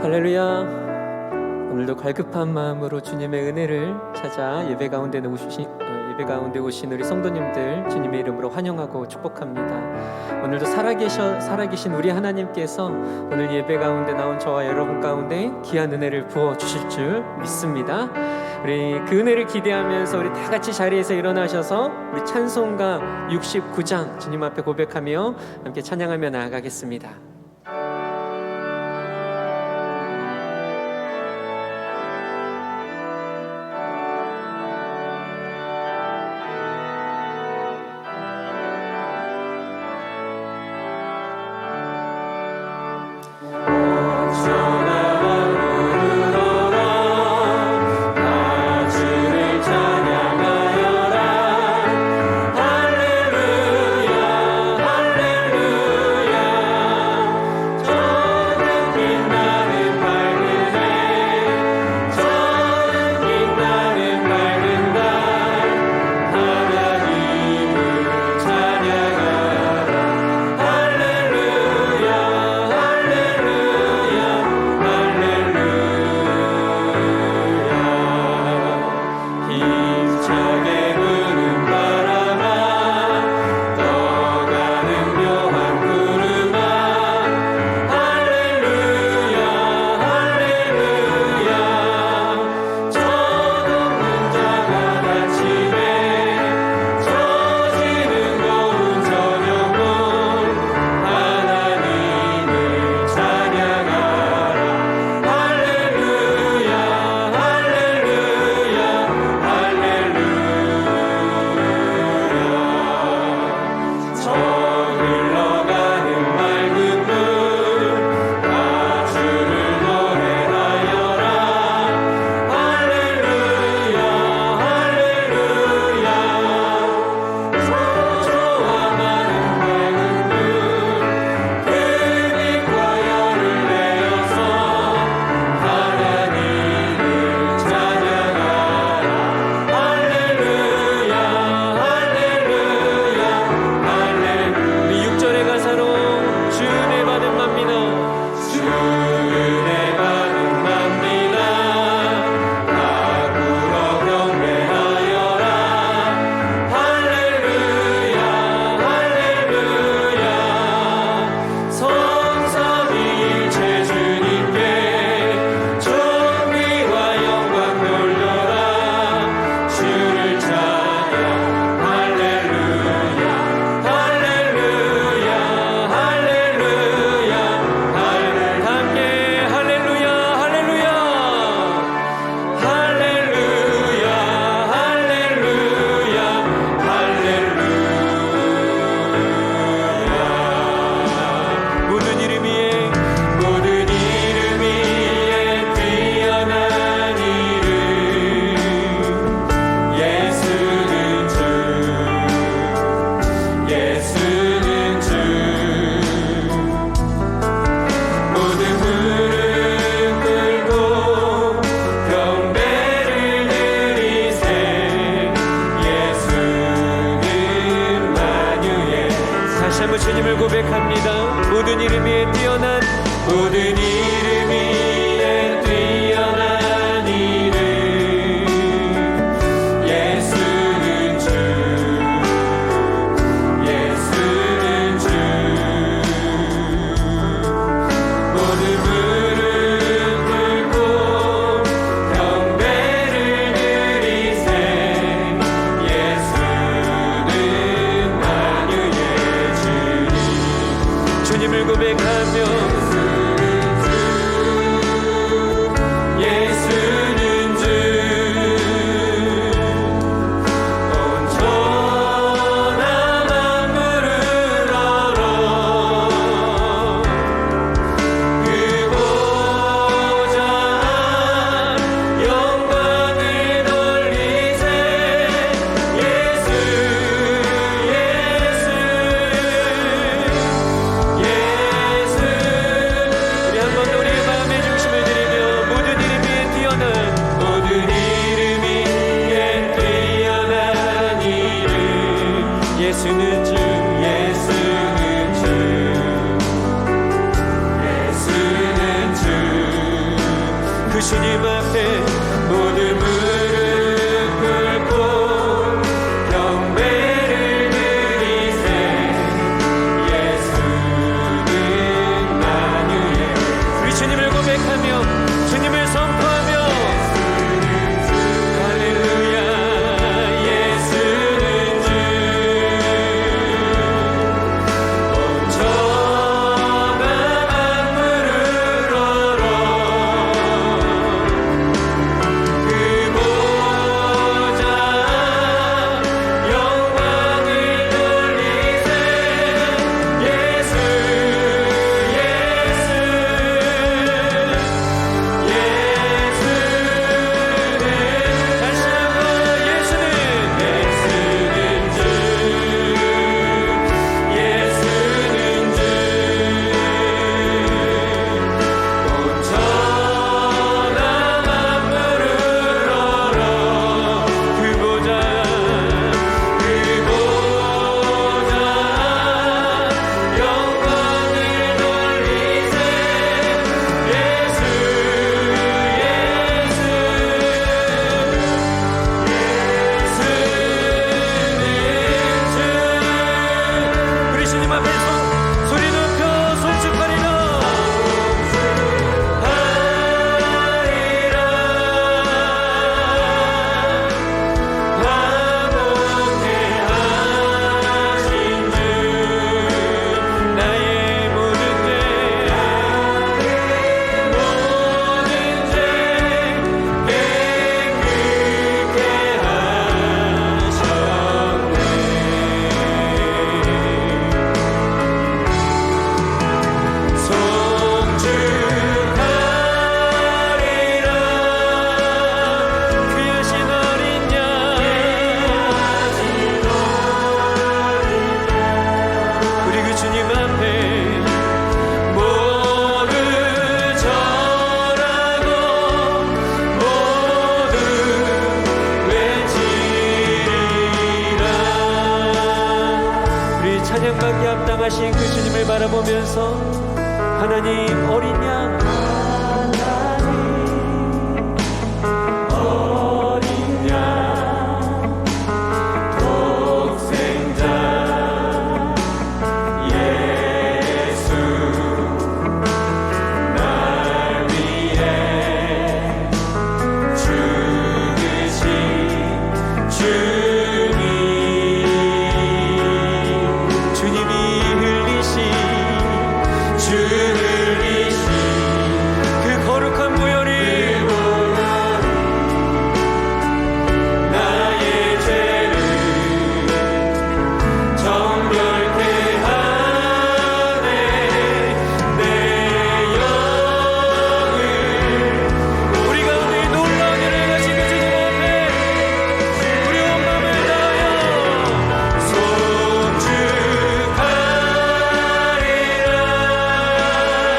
할렐루야. 오늘도 갈급한 마음으로 주님의 은혜를 찾아 예배 가운데 오신 우리 성도님들 주님의 이름으로 환영하고 축복합니다. 오늘도 살아계신 우리 하나님께서 오늘 예배 가운데 나온 저와 여러분 가운데 귀한 은혜를 부어주실 줄 믿습니다. 우리 그 은혜를 기대하면서 우리 다 같이 자리에서 일어나셔서 우리 찬송가 69장 주님 앞에 고백하며 함께 찬양하며 나아가겠습니다. 주님을 고백합니다. 모든 이름 위에 뛰어난 모든 이름 위에 뛰어난 이름 예수는 주 예수는 주 모든 무릎 꿇고 경배를 드리세 예수는 만유의 주님을 고백하며 예수는 주 온 천하 만물을 얼어 그 보좌 영광을 돌리세 예수 예수 예수 주님 앞에 모두 무릎 꿇고 경배를 드리세. 예수는 만유의. 우리 주님을 고백하며 주님을 선포하며 할렐루야. 예수는 주. 온 천하 만물을 얼어 그 보좌 영광을 돌리세. 예수 다시 한번 예수는 주. 예수는 주. 온 천하 만물을 얼어 그 보좌 영광을 돌리세. 예수 우리 주님 앞에서 소리 높여 송축하리라. 화목해 하신 주. 나의 모든 죄 깨끗게 하셨네. 송축하리라. 귀하신 어린 양 우리 그 주님 앞에 모두 절하고 모두 외치리라. 우리 찬양받기 합당하신 그 주님을 바라보면서 하나님 어린 양 어린 양 독생자 예수 날 위해 죽으신 주님. 주님이 흘리신 그 거룩한 보혈이 나의 죄를 정결케 하네. 내 영을 우리 가운데 놀라운 일을 행하신 그 주님 앞에 우리 온 마음을 다하여 송축하리라.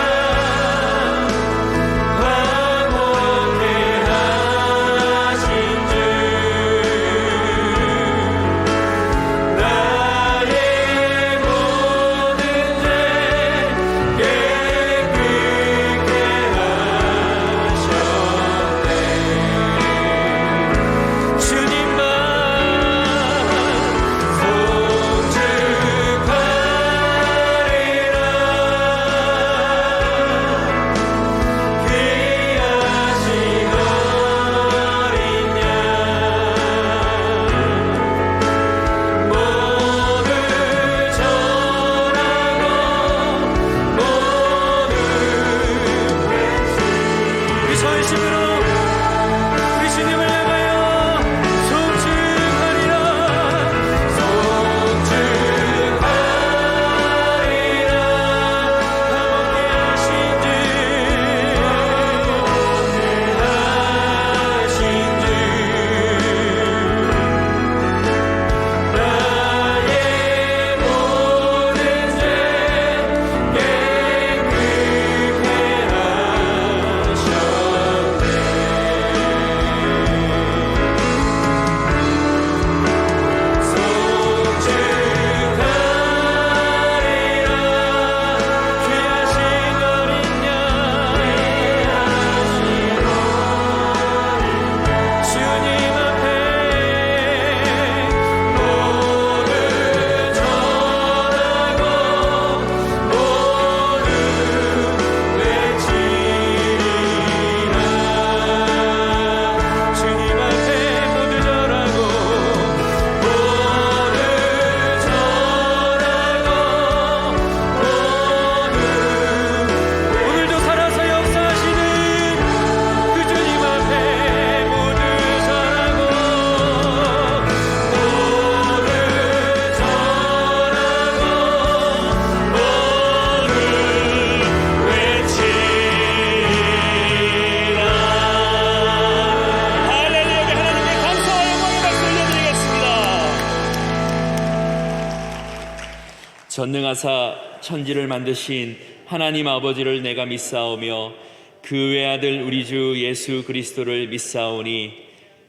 전능하사 천지를 만드신 하나님 아버지를 내가 믿사오며 그 외아들 우리 주 예수 그리스도를 믿사오니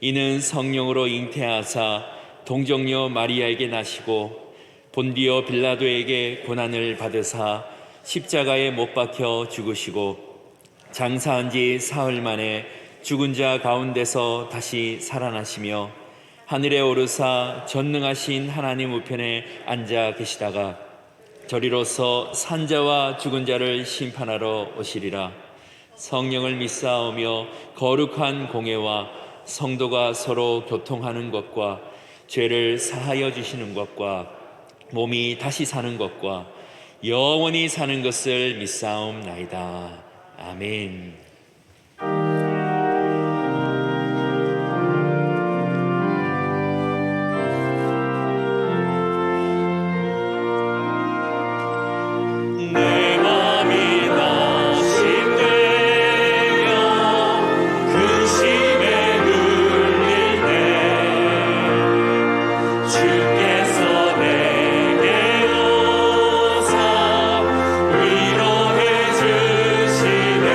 이는 성령으로 잉태하사 동정녀 마리아에게 나시고 본디오 빌라도에게 고난을 받으사 십자가에 못 박혀 죽으시고 장사한 지 사흘 만에 죽은 자 가운데서 다시 살아나시며 하늘에 오르사 전능하신 하나님 우편에 앉아 계시다가 저리로서 산자와 죽은 자를 심판하러 오시리라. 성령을 믿사오며 거룩한 공예와 성도가 서로 교통하는 것과 죄를 사하여 주시는 것과 몸이 다시 사는 것과 영원히 사는 것을 믿사옵나이다. 아멘. 주께서 내게 오사 위로해 주시네.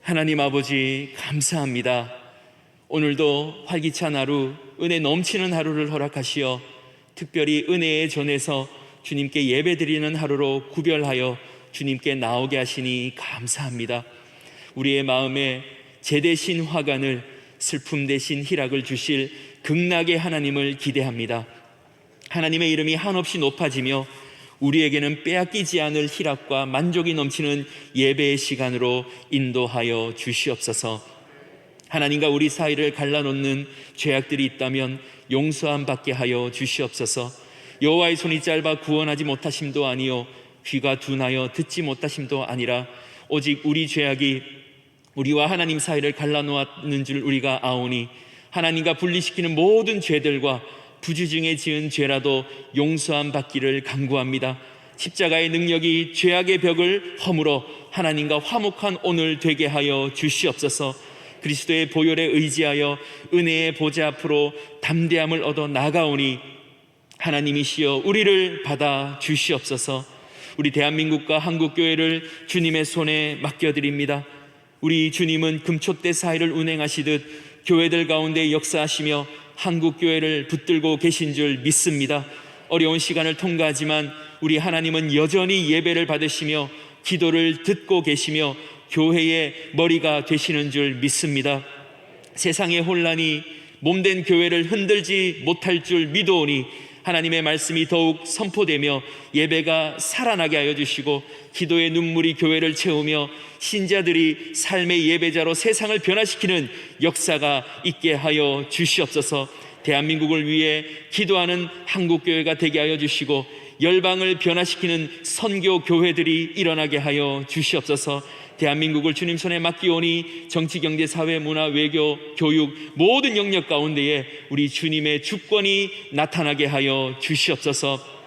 하나님 아버지 감사합니다. 오늘도 활기찬 하루, 은혜 넘치는 하루를 허락하시어 특별히 은혜의 전에서 주님께 예배드리는 하루로 구별하여 주님께 나오게 하시니 감사합니다. 우리의 마음에 제 대신 화관을, 슬픔 대신 희락을 주실 극락의 하나님을 기대합니다. 하나님의 이름이 한없이 높아지며 우리에게는 빼앗기지 않을 희락과 만족이 넘치는 예배의 시간으로 인도하여 주시옵소서. 하나님과 우리 사이를 갈라놓는 죄악들이 있다면 용서함 받게 하여 주시옵소서. 여호와의 손이 짧아 구원하지 못하심도 아니요 귀가 둔하여 듣지 못하심도 아니라 오직 우리 죄악이 우리와 하나님 사이를 갈라놓았는 줄 우리가 아오니 하나님과 분리시키는 모든 죄들과 부주중에 지은 죄라도 용서함 받기를 간구합니다. 십자가의 능력이 죄악의 벽을 허물어 하나님과 화목한 오늘 되게 하여 주시옵소서. 그리스도의 보혈에 의지하여 은혜의 보좌 앞으로 담대함을 얻어 나가오니 하나님이시여 우리를 받아 주시옵소서. 우리 대한민국과 한국교회를 주님의 손에 맡겨드립니다. 우리 주님은 금초대 사회를 운행하시듯 교회들 가운데 역사하시며 한국교회를 붙들고 계신 줄 믿습니다. 어려운 시간을 통과하지만 우리 하나님은 여전히 예배를 받으시며 기도를 듣고 계시며 교회의 머리가 되시는 줄 믿습니다. 세상의 혼란이 몸된 교회를 흔들지 못할 줄 믿어오니 하나님의 말씀이 더욱 선포되며 예배가 살아나게 하여 주시고 기도의 눈물이 교회를 채우며 신자들이 삶의 예배자로 세상을 변화시키는 역사가 있게 하여 주시옵소서. 대한민국을 위해 기도하는 한국교회가 되게 하여 주시고 열방을 변화시키는 선교 교회들이 일어나게 하여 주시옵소서. 대한민국을 주님 손에 맡기오니 정치, 경제, 사회, 문화, 외교, 교육 모든 영역 가운데에 우리 주님의 주권이 나타나게 하여 주시옵소서.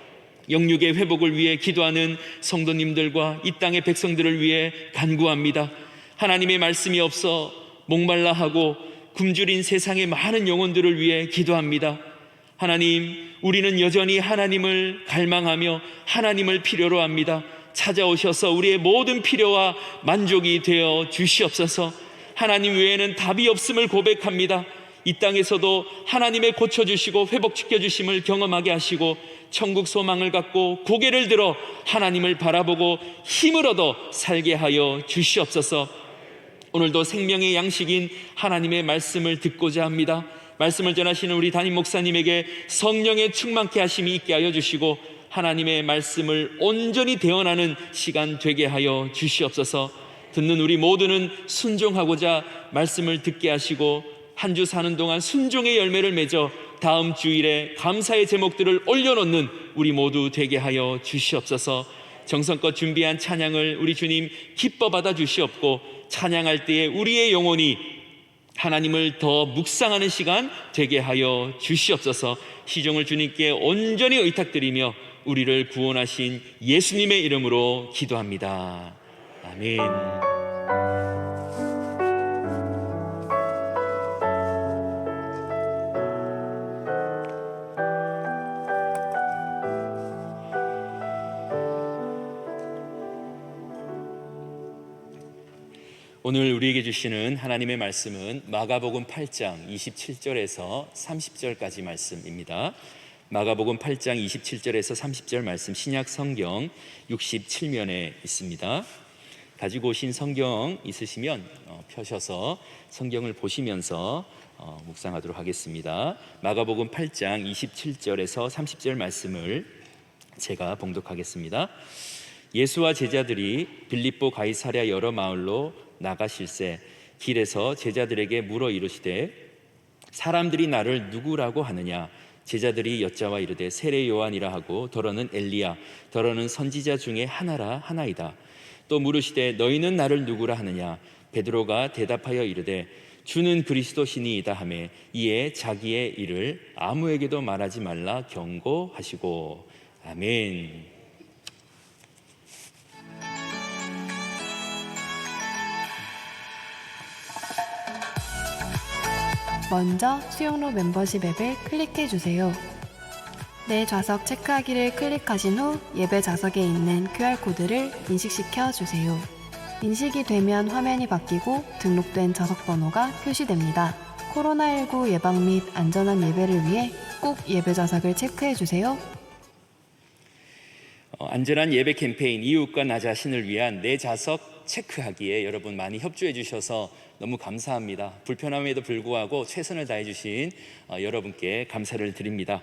영육의 회복을 위해 기도하는 성도님들과 이 땅의 백성들을 위해 간구합니다. 하나님의 말씀이 없어 목말라 하고 굶주린 세상의 많은 영혼들을 위해 기도합니다. 하나님, 우리는 여전히 하나님을 갈망하며 하나님을 필요로 합니다. 찾아오셔서 우리의 모든 필요와 만족이 되어 주시옵소서. 하나님 외에는 답이 없음을 고백합니다. 이 땅에서도 하나님의 고쳐주시고 회복시켜주심을 경험하게 하시고 천국 소망을 갖고 고개를 들어 하나님을 바라보고 힘을 얻어 살게 하여 주시옵소서. 오늘도 생명의 양식인 하나님의 말씀을 듣고자 합니다. 말씀을 전하시는 우리 담임 목사님에게 성령의 충만케 하심이 있게 하여 주시고 하나님의 말씀을 온전히 대언하는 시간 되게 하여 주시옵소서. 듣는 우리 모두는 순종하고자 말씀을 듣게 하시고 한 주 사는 동안 순종의 열매를 맺어 다음 주일에 감사의 제목들을 올려놓는 우리 모두 되게 하여 주시옵소서. 정성껏 준비한 찬양을 우리 주님 기뻐 받아 주시옵고 찬양할 때에 우리의 영혼이 하나님을 더 묵상하는 시간 되게 하여 주시옵소서. 시종을 주님께 온전히 의탁드리며 우리를 구원하신 예수님의 이름으로 기도합니다. 아멘. 오늘 우리에게 주시는 하나님의 말씀은 마가복음 8장 27절에서 30절까지 말씀입니다. 마가복음 8장 27절에서 30절 말씀, 신약 성경 67면에 있습니다. 가지고 오신 성경 있으시면 펴셔서 성경을 보시면서 묵상하도록 하겠습니다. 마가복음 8장 27절에서 30절 말씀을 제가 봉독하겠습니다. 예수와 제자들이 빌립보 가이사랴 여러 마을로 나가실새 길에서 제자들에게 물어 이르시되 사람들이 나를 누구라고 하느냐? 제자들이 여짜와 이르되 세례 요한이라 하고 더러는 엘리야, 더러는 선지자 중에 하나이다. 또 물으시되 너희는 나를 누구라 하느냐? 베드로가 대답하여 이르되 주는 그리스도시니이다 하매 이에 자기의 일을 아무에게도 말하지 말라 경고하시고. 아멘. 먼저 수용로 멤버십 앱을 클릭해주세요. 내 좌석 체크하기를 클릭하신 후 예배 좌석에 있는 QR코드를 인식시켜 주세요. 인식이 되면 화면이 바뀌고 등록된 좌석 번호가 표시됩니다. 코로나19 예방 및 안전한 예배를 위해 꼭 예배 좌석을 체크해 주세요. 안전한 예배 캠페인 이웃과 나 자신을 위한 내 좌석 체크하기에 여러분 많이 협조해 주셔서 너무 감사합니다. 불편함에도 불구하고 최선을 다해 주신 여러분께 감사를 드립니다.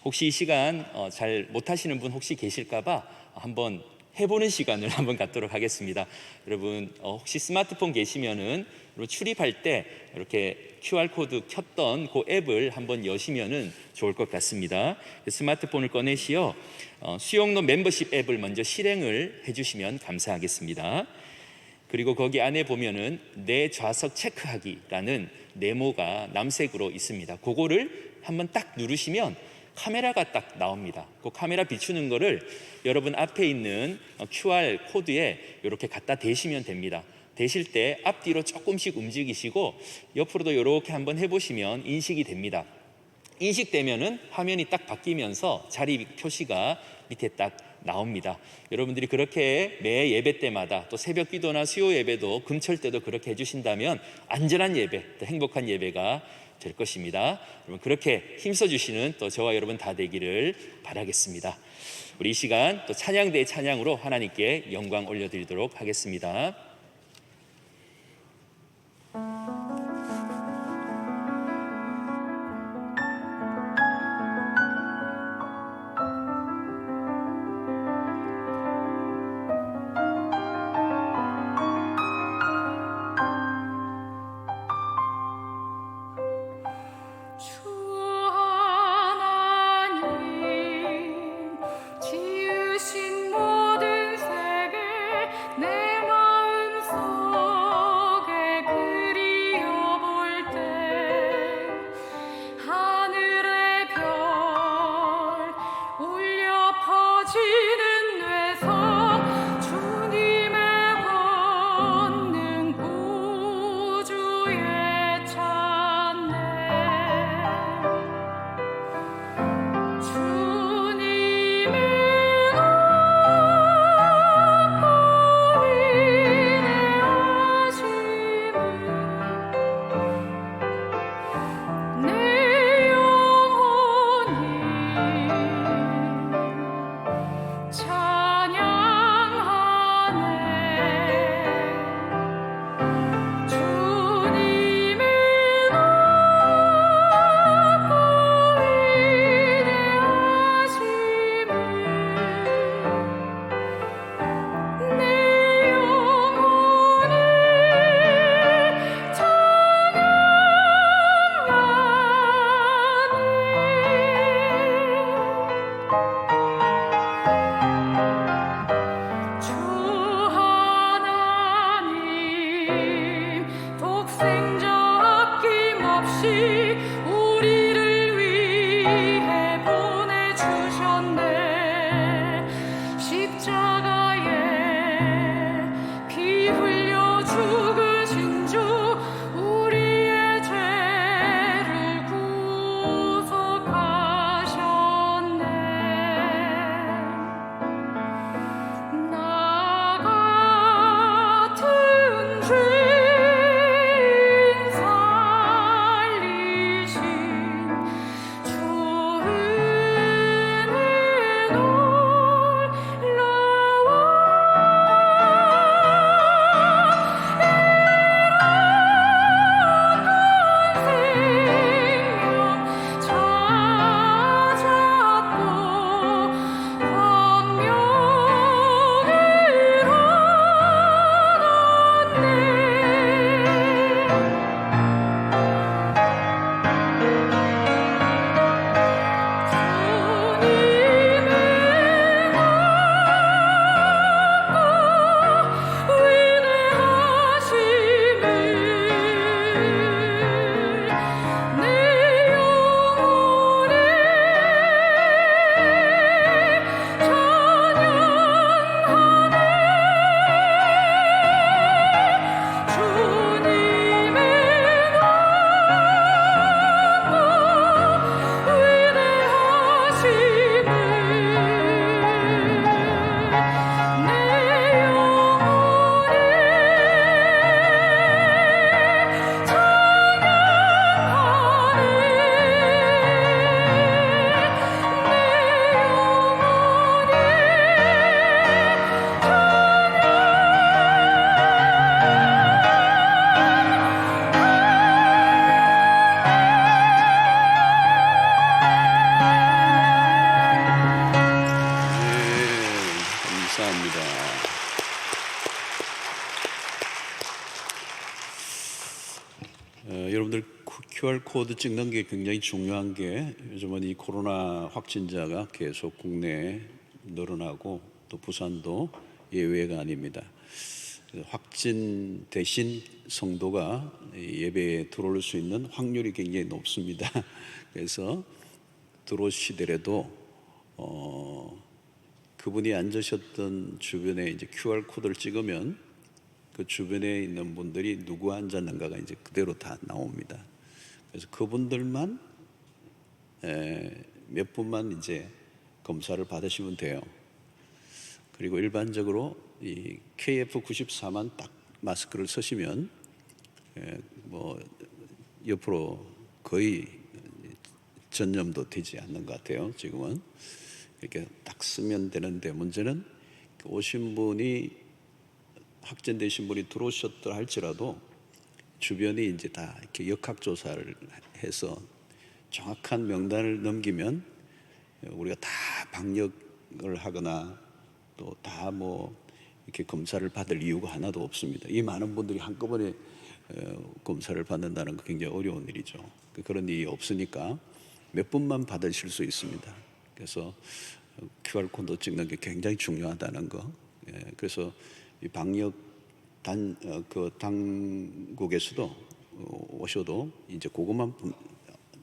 혹시 이 시간 잘 못하시는 분 혹시 계실까 봐 한번 해보는 시간을 한번 갖도록 하겠습니다. 여러분 혹시 스마트폰 계시면은 출입할 때 이렇게 QR코드 켰던 그 앱을 한번 여시면은 좋을 것 같습니다. 스마트폰을 꺼내시어 수용로 멤버십 앱을 먼저 실행을 해주시면 감사하겠습니다. 그리고 거기 안에 보면은 내 좌석 체크하기라는 네모가 남색으로 있습니다. 그거를 한번 딱 누르시면 카메라가 딱 나옵니다. 그 카메라 비추는 거를 여러분 앞에 있는 QR 코드에 이렇게 갖다 대시면 됩니다. 대실 때 앞뒤로 조금씩 움직이시고 옆으로도 이렇게 한번 해보시면 인식이 됩니다. 인식되면은 화면이 딱 바뀌면서 자리 표시가 밑에 딱 나옵니다. 여러분들이 그렇게 매 예배 때마다 또 새벽 기도나 수요 예배도 금철 때도 그렇게 해주신다면 안전한 예배, 또 행복한 예배가 될 것입니다. 여러분 그렇게 힘써 주시는 또 저와 여러분 다 되기를 바라겠습니다. 우리 이 시간 또 찬양대의 찬양으로 하나님께 영광 올려드리도록 하겠습니다. 지으신 모든 세계 내 마음속에 그리워볼 때 하늘의 별 울려 퍼지는 뇌성 주님의 권능 우주에 찬네 주님의 내 영혼이 QR코드 찍는 게 굉장히 중요한 게 요즘은 이 코로나 확진자가 계속 국내에 늘어나고 또 부산도 예외가 아닙니다. 확진 대신 성도가 예배에 들어올 수 있는 확률이 굉장히 높습니다. 그래서 들어오시더라도 그분이 앉으셨던 주변에 이제 QR 코드를 찍으면 그 주변에 있는 분들이 누구 앉았는가가 이제 그대로 다 나옵니다. 그래서 그분들만 몇 분만 이제 검사를 받으시면 돼요. 그리고 일반적으로 이 KF94만 딱 마스크를 쓰시면 뭐 옆으로 거의 전염도 되지 않는 것 같아요. 지금은 이렇게 딱 쓰면 되는데, 문제는 오신 분이 확진되신 분이 들어오셨다 할지라도 주변이 이제 다 이렇게 역학조사를 해서 정확한 명단을 넘기면 우리가 다 방역을 하거나 또 다 뭐 이렇게 검사를 받을 이유가 하나도 없습니다. 이 많은 분들이 한꺼번에 검사를 받는다는 거 굉장히 어려운 일이죠. 그런 일이 없으니까 몇 분만 받으실 수 있습니다. 그래서 QR코드 찍는 게 굉장히 중요하다는 거. 그래서 이 방역 당국에서도 오셔도 이제 그것만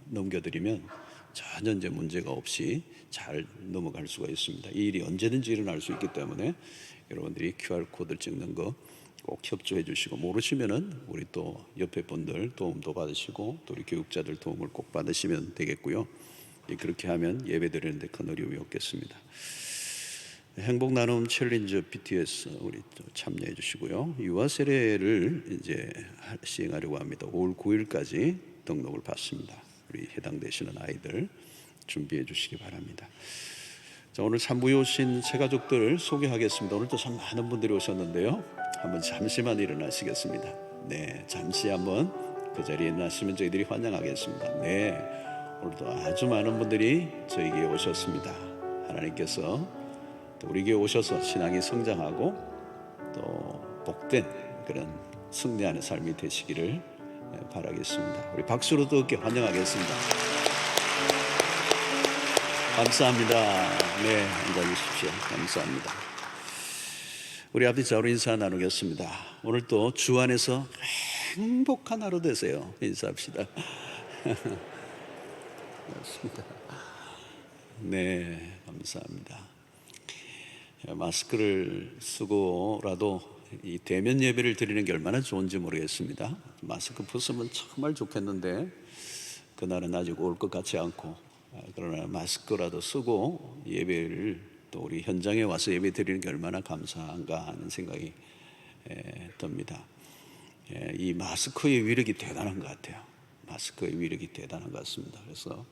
넘겨드리면 전혀 이제 문제가 없이 잘 넘어갈 수가 있습니다. 이 일이 언제든지 일어날 수 있기 때문에 여러분들이 QR코드 찍는 거 꼭 협조해 주시고, 모르시면은 우리 또 옆에 분들 도움도 받으시고 또 우리 교육자들 도움을 꼭 받으시면 되겠고요. 그렇게 하면 예배 드리는데 큰 어려움이 없겠습니다. 행복 나눔 챌린지 BTS 우리 또 참여해 주시고요. 유아 세례를 이제 시행하려고 합니다. 5월 9일까지 등록을 받습니다. 우리 해당되시는 아이들 준비해 주시기 바랍니다. 자, 오늘 3부에 오신 새 가족들 소개하겠습니다. 오늘도 참 많은 분들이 오셨는데요. 한번 잠시만 일어나시겠습니다. 네, 잠시 한번 그 자리에 일어나시면 저희들이 환영하겠습니다. 네, 오늘도 아주 많은 분들이 저에게 오셨습니다. 하나님께서 또 우리에게 오셔서 신앙이 성장하고 또 복된 그런 승리하는 삶이 되시기를 바라겠습니다. 우리 박수로 뜨겁게 환영하겠습니다. 감사합니다. 네, 앉아주십시오. 감사합니다. 우리 앞에 자로 인사 나누겠습니다. 오늘 또 주 안에서 행복한 하루 되세요. 인사합시다. 고맙습니다. 네, 감사합니다. 마스크를 쓰고라도 이 대면 예배를 드리는 게 얼마나 좋은지 모르겠습니다. 마스크 벗으면 정말 좋겠는데 그날은 아직 올 것 같지 않고, 그러나 마스크라도 쓰고 예배를 또 우리 현장에 와서 예배 드리는 게 얼마나 감사한가 하는 생각이 듭니다. 이 마스크의 위력이 대단한 것 같아요. 마스크의 위력이 대단한 것 같습니다. 그래서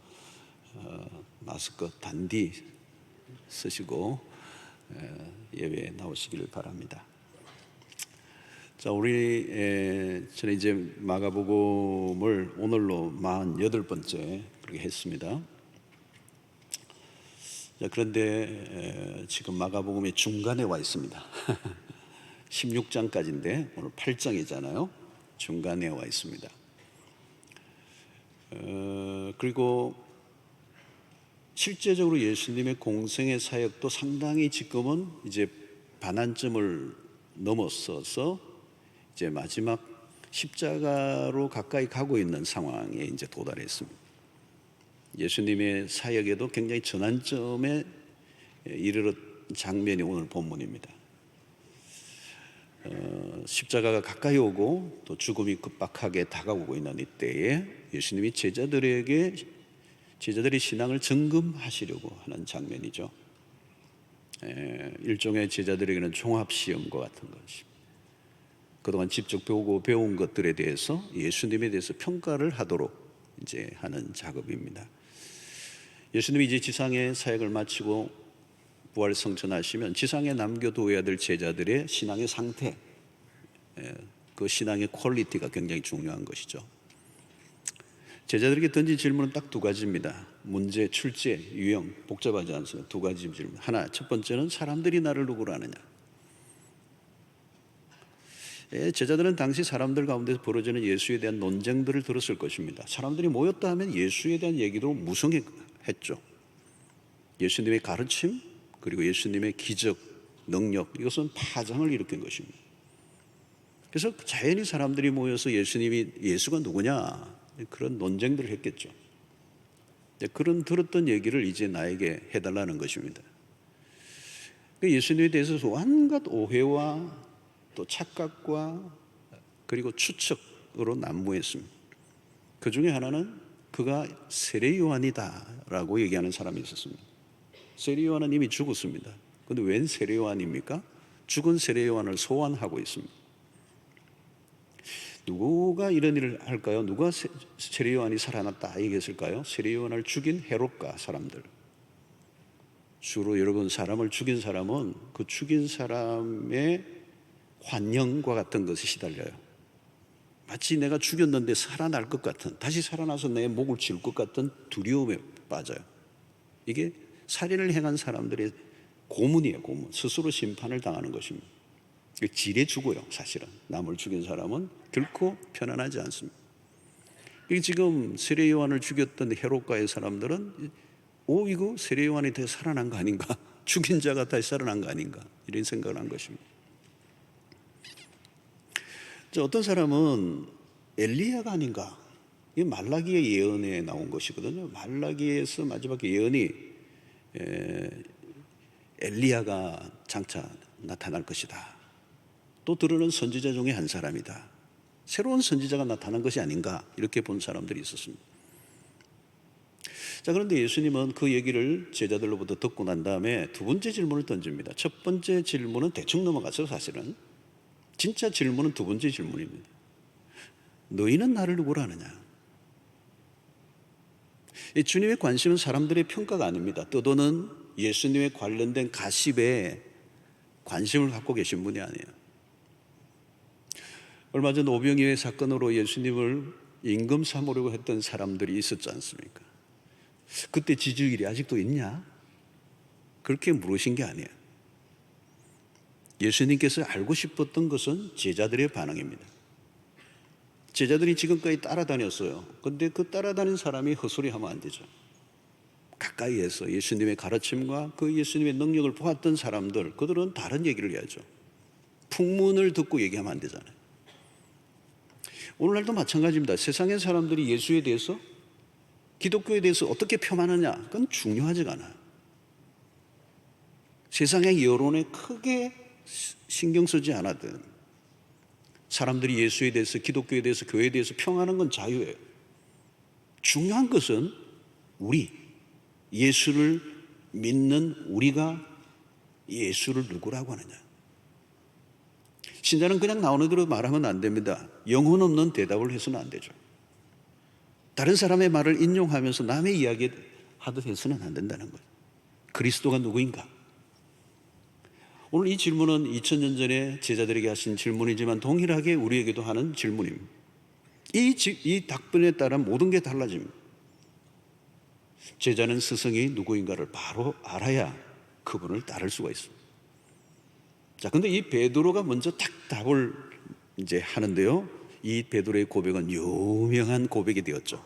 마스크 단디 쓰시고 예배에 나오시기를 바랍니다. 자, 우리 저는 이제 마가복음을 오늘로 48번째 그렇게 했습니다. 자, 그런데 지금 마가복음의 중간에 와 있습니다. 16장까지인데 오늘 8장이잖아요. 중간에 와 있습니다. 그리고 실제적으로 예수님의 공생의 사역도 상당히 지금은 이제 반환점을 넘어서서 이제 마지막 십자가로 가까이 가고 있는 상황에 이제 도달했습니다. 예수님의 사역에도 굉장히 전환점에 이르렀 장면이 오늘 본문입니다. 십자가가 가까이 오고 또 죽음이 급박하게 다가오고 있는 이때에 예수님이 제자들의 신앙을 점검하시려고 하는 장면이죠. 일종의 제자들에게는 종합시험과 같은 것입니다. 그동안 직접 배운 것들에 대해서 예수님에 대해서 평가를 하도록 이제 하는 작업입니다. 예수님이 이제 지상의 사역을 마치고 부활 성천하시면 지상에 남겨두어야 될 제자들의 신앙의 상태, 그 신앙의 퀄리티가 굉장히 중요한 것이죠. 제자들에게 던진 질문은 딱 두 가지입니다. 문제, 출제, 유형, 복잡하지 않습니다. 두 가지 질문. 하나, 첫 번째는 사람들이 나를 누구로 아느냐. 제자들은 당시 사람들 가운데서 벌어지는 예수에 대한 논쟁들을 들었을 것입니다. 사람들이 모였다 하면 예수에 대한 얘기도 무성했죠. 예수님의 가르침 그리고 예수님의 기적, 능력, 이것은 파장을 일으킨 것입니다. 그래서 자연히 사람들이 모여서 예수가 누구냐 그런 논쟁들을 했겠죠. 그런 들었던 얘기를 이제 나에게 해달라는 것입니다. 예수님에 대해서 온갖 오해와 또 착각과 그리고 추측으로 난무했습니다. 그 중에 하나는 그가 세례 요한이다라고 얘기하는 사람이 있었습니다. 세례 요한은 이미 죽었습니다. 그런데 웬 세례 요한입니까? 죽은 세례 요한을 소환하고 있습니다. 누가 이런 일을 할까요? 누가 세례 요한이 살아났다 얘기했을까요? 세례 요한을 죽인 헤롯가 사람들. 주로 여러분 사람을 죽인 사람은 그 죽인 사람의 환영과 같은 것에 시달려요. 마치 내가 죽였는데 살아날 것 같은, 다시 살아나서 내 목을 칠 것 같은 두려움에 빠져요. 이게 살인을 행한 사람들의 고문이에요. 고문. 스스로 심판을 당하는 것입니다. 지레 죽어요. 사실은 남을 죽인 사람은 결코 편안하지 않습니다. 이게 지금 세례 요한을 죽였던 헤롯가의 사람들은 이거 세례 요한이 다시 살아난 거 아닌가? 죽인 자가 다시 살아난 거 아닌가? 이런 생각을 한 것입니다. 어떤 사람은 엘리야가 아닌가? 이 말라기의 예언에 나온 것이거든요. 말라기에서 마지막 예언이 엘리야가 장차 나타날 것이다. 또 들으는 선지자 중에 한 사람이다. 새로운 선지자가 나타난 것이 아닌가? 이렇게 본 사람들이 있었습니다. 자, 그런데 예수님은 그 얘기를 제자들로부터 듣고 난 다음에 두 번째 질문을 던집니다. 첫 번째 질문은 대충 넘어갔어요. 사실은 진짜 질문은 두 번째 질문입니다. 너희는 나를 누구라 하느냐? 주님의 관심은 사람들의 평가가 아닙니다. 떠도는 예수님에 관련된 가십에 관심을 갖고 계신 분이 아니에요. 얼마 전 오병이의 사건으로 예수님을 임금 삼으려고 했던 사람들이 있었지 않습니까? 그때 지지율이 아직도 있냐? 그렇게 물으신 게 아니에요. 예수님께서 알고 싶었던 것은 제자들의 반응입니다. 제자들이 지금까지 따라다녔어요. 그런데 그 따라다닌 사람이 헛소리하면 안 되죠. 가까이에서 예수님의 가르침과 그 예수님의 능력을 보았던 사람들, 그들은 다른 얘기를 해야죠. 풍문을 듣고 얘기하면 안 되잖아요. 오늘날도 마찬가지입니다. 세상의 사람들이 예수에 대해서, 기독교에 대해서 어떻게 표현하느냐, 그건 중요하지가 않아요. 세상의 여론에 크게 신경 쓰지 않아도 사람들이 예수에 대해서, 기독교에 대해서, 교회에 대해서 평하는 건 자유예요. 중요한 것은 예수를 믿는 우리가 예수를 누구라고 하느냐. 신자는 그냥 나오는 대로 말하면 안 됩니다. 영혼 없는 대답을 해서는 안 되죠. 다른 사람의 말을 인용하면서 남의 이야기 하듯 해서는 안 된다는 거예요. 그리스도가 누구인가? 오늘 이 질문은 2000년 전에 제자들에게 하신 질문이지만 동일하게 우리에게도 하는 질문입니다. 이 답변에 따라 모든 게 달라집니다. 제자는 스승이 누구인가를 바로 알아야 그분을 따를 수가 있습니다. 자, 근데 이 베드로가 먼저 딱 답을 이제 하는데요. 이 베드로의 고백은 유명한 고백이 되었죠.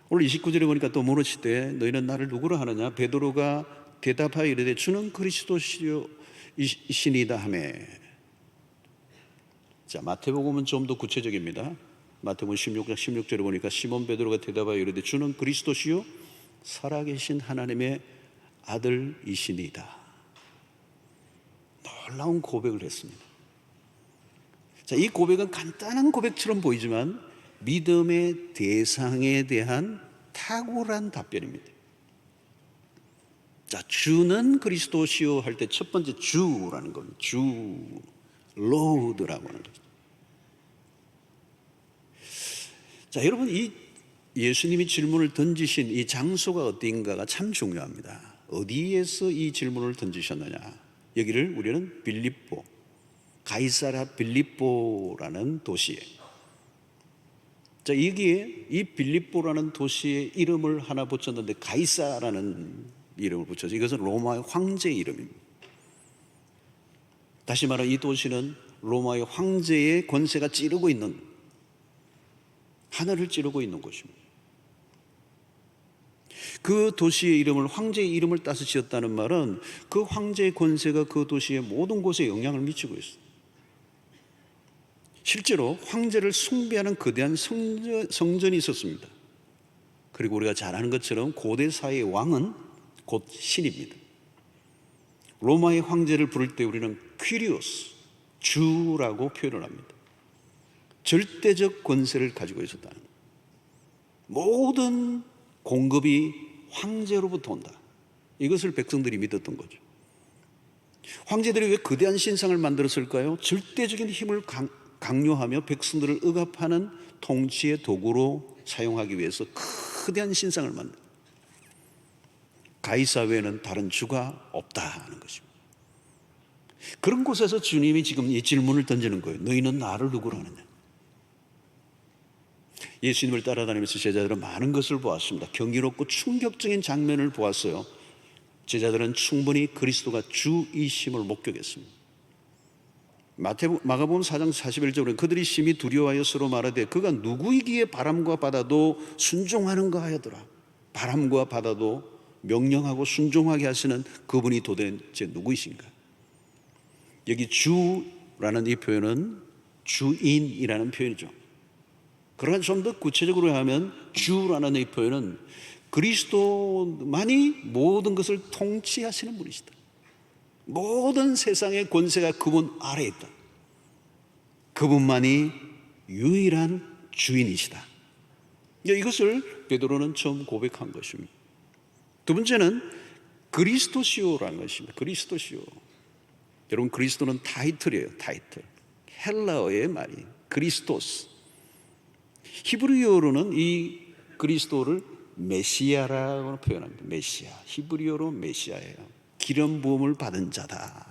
오늘 29절에 보니까 또 물으시되 너희는 나를 누구로 하느냐? 베드로가 대답하여 이르되 주는 그리스도시니이다 하매. 자, 마태복음은 좀 더 구체적입니다. 마태복음 16절에 보니까 시몬 베드로가 대답하여 이르되 주는 그리스도시요 살아계신 하나님의 아들이시니이다. 놀라운 고백을 했습니다. 자, 이 고백은 간단한 고백처럼 보이지만 믿음의 대상에 대한 탁월한 답변입니다. 자, 주는 그리스도시요 할 때 첫 번째 주라는 겁니다. 주, 로드라고 하는 거죠. 자, 여러분, 이 예수님이 질문을 던지신 이 장소가 어디인가가 참 중요합니다. 어디에서 이 질문을 던지셨느냐? 여기를 우리는 빌립보, 가이사랴 빌립보라는 도시에. 자, 여기에 이 빌립보라는 도시의 이름을 하나 붙였는데 가이사라는 이름을 붙여서 이것은 로마의 황제의 이름입니다. 다시 말하면 이 도시는 로마의 황제의 권세가 찌르고 있는, 하늘을 찌르고 있는 곳입니다. 그 도시의 이름을, 황제의 이름을 따서 지었다는 말은 그 황제의 권세가 그 도시의 모든 곳에 영향을 미치고 있어요. 실제로 황제를 숭배하는 거대한 성전이 있었습니다. 그리고 우리가 잘 아는 것처럼 고대 사회의 왕은 곧 신입니다. 로마의 황제를 부를 때 우리는 퀴리오스, 주라고 표현을 합니다. 절대적 권세를 가지고 있었다는 거예요. 모든 공급이 황제로부터 온다. 이것을 백성들이 믿었던 거죠. 황제들이 왜 거대한 신상을 만들었을까요? 절대적인 힘을 강요하며 백성들을 억압하는 통치의 도구로 사용하기 위해서 거대한 신상을 만든, 가이사 외에는 다른 주가 없다 하는 것입니다. 그런 곳에서 주님이 지금 이 질문을 던지는 거예요. 너희는 나를 누구로 하느냐? 예수님을 따라다니면서 제자들은 많은 것을 보았습니다. 경이롭고 충격적인 장면을 보았어요. 제자들은 충분히 그리스도가 주이심을 목격했습니다. 마가복음 4장 41절에 그들이 심히 두려워하여 서로 말하되 그가 누구이기에 바람과 바다도 순종하는가 하였더라. 바람과 바다도 명령하고 순종하게 하시는 그분이 도대체 누구이신가? 여기 주라는 이 표현은 주인이라는 표현이죠. 그러나 좀 더 구체적으로 하면 주라는 이 표현은 그리스도만이 모든 것을 통치하시는 분이시다. 모든 세상의 권세가 그분 아래에 있다. 그분만이 유일한 주인이시다. 이것을 베드로는 처음 고백한 것입니다. 두 번째는 그리스도시오라는 것입니다. 그리스도시오. 여러분, 그리스도는 타이틀이에요. 타이틀. 헬라어의 말이 그리스토스. 히브리어로는 이 그리스도를 메시아라고 표현합니다. 메시아. 히브리어로 메시아예요. 기름 부음을 받은 자다.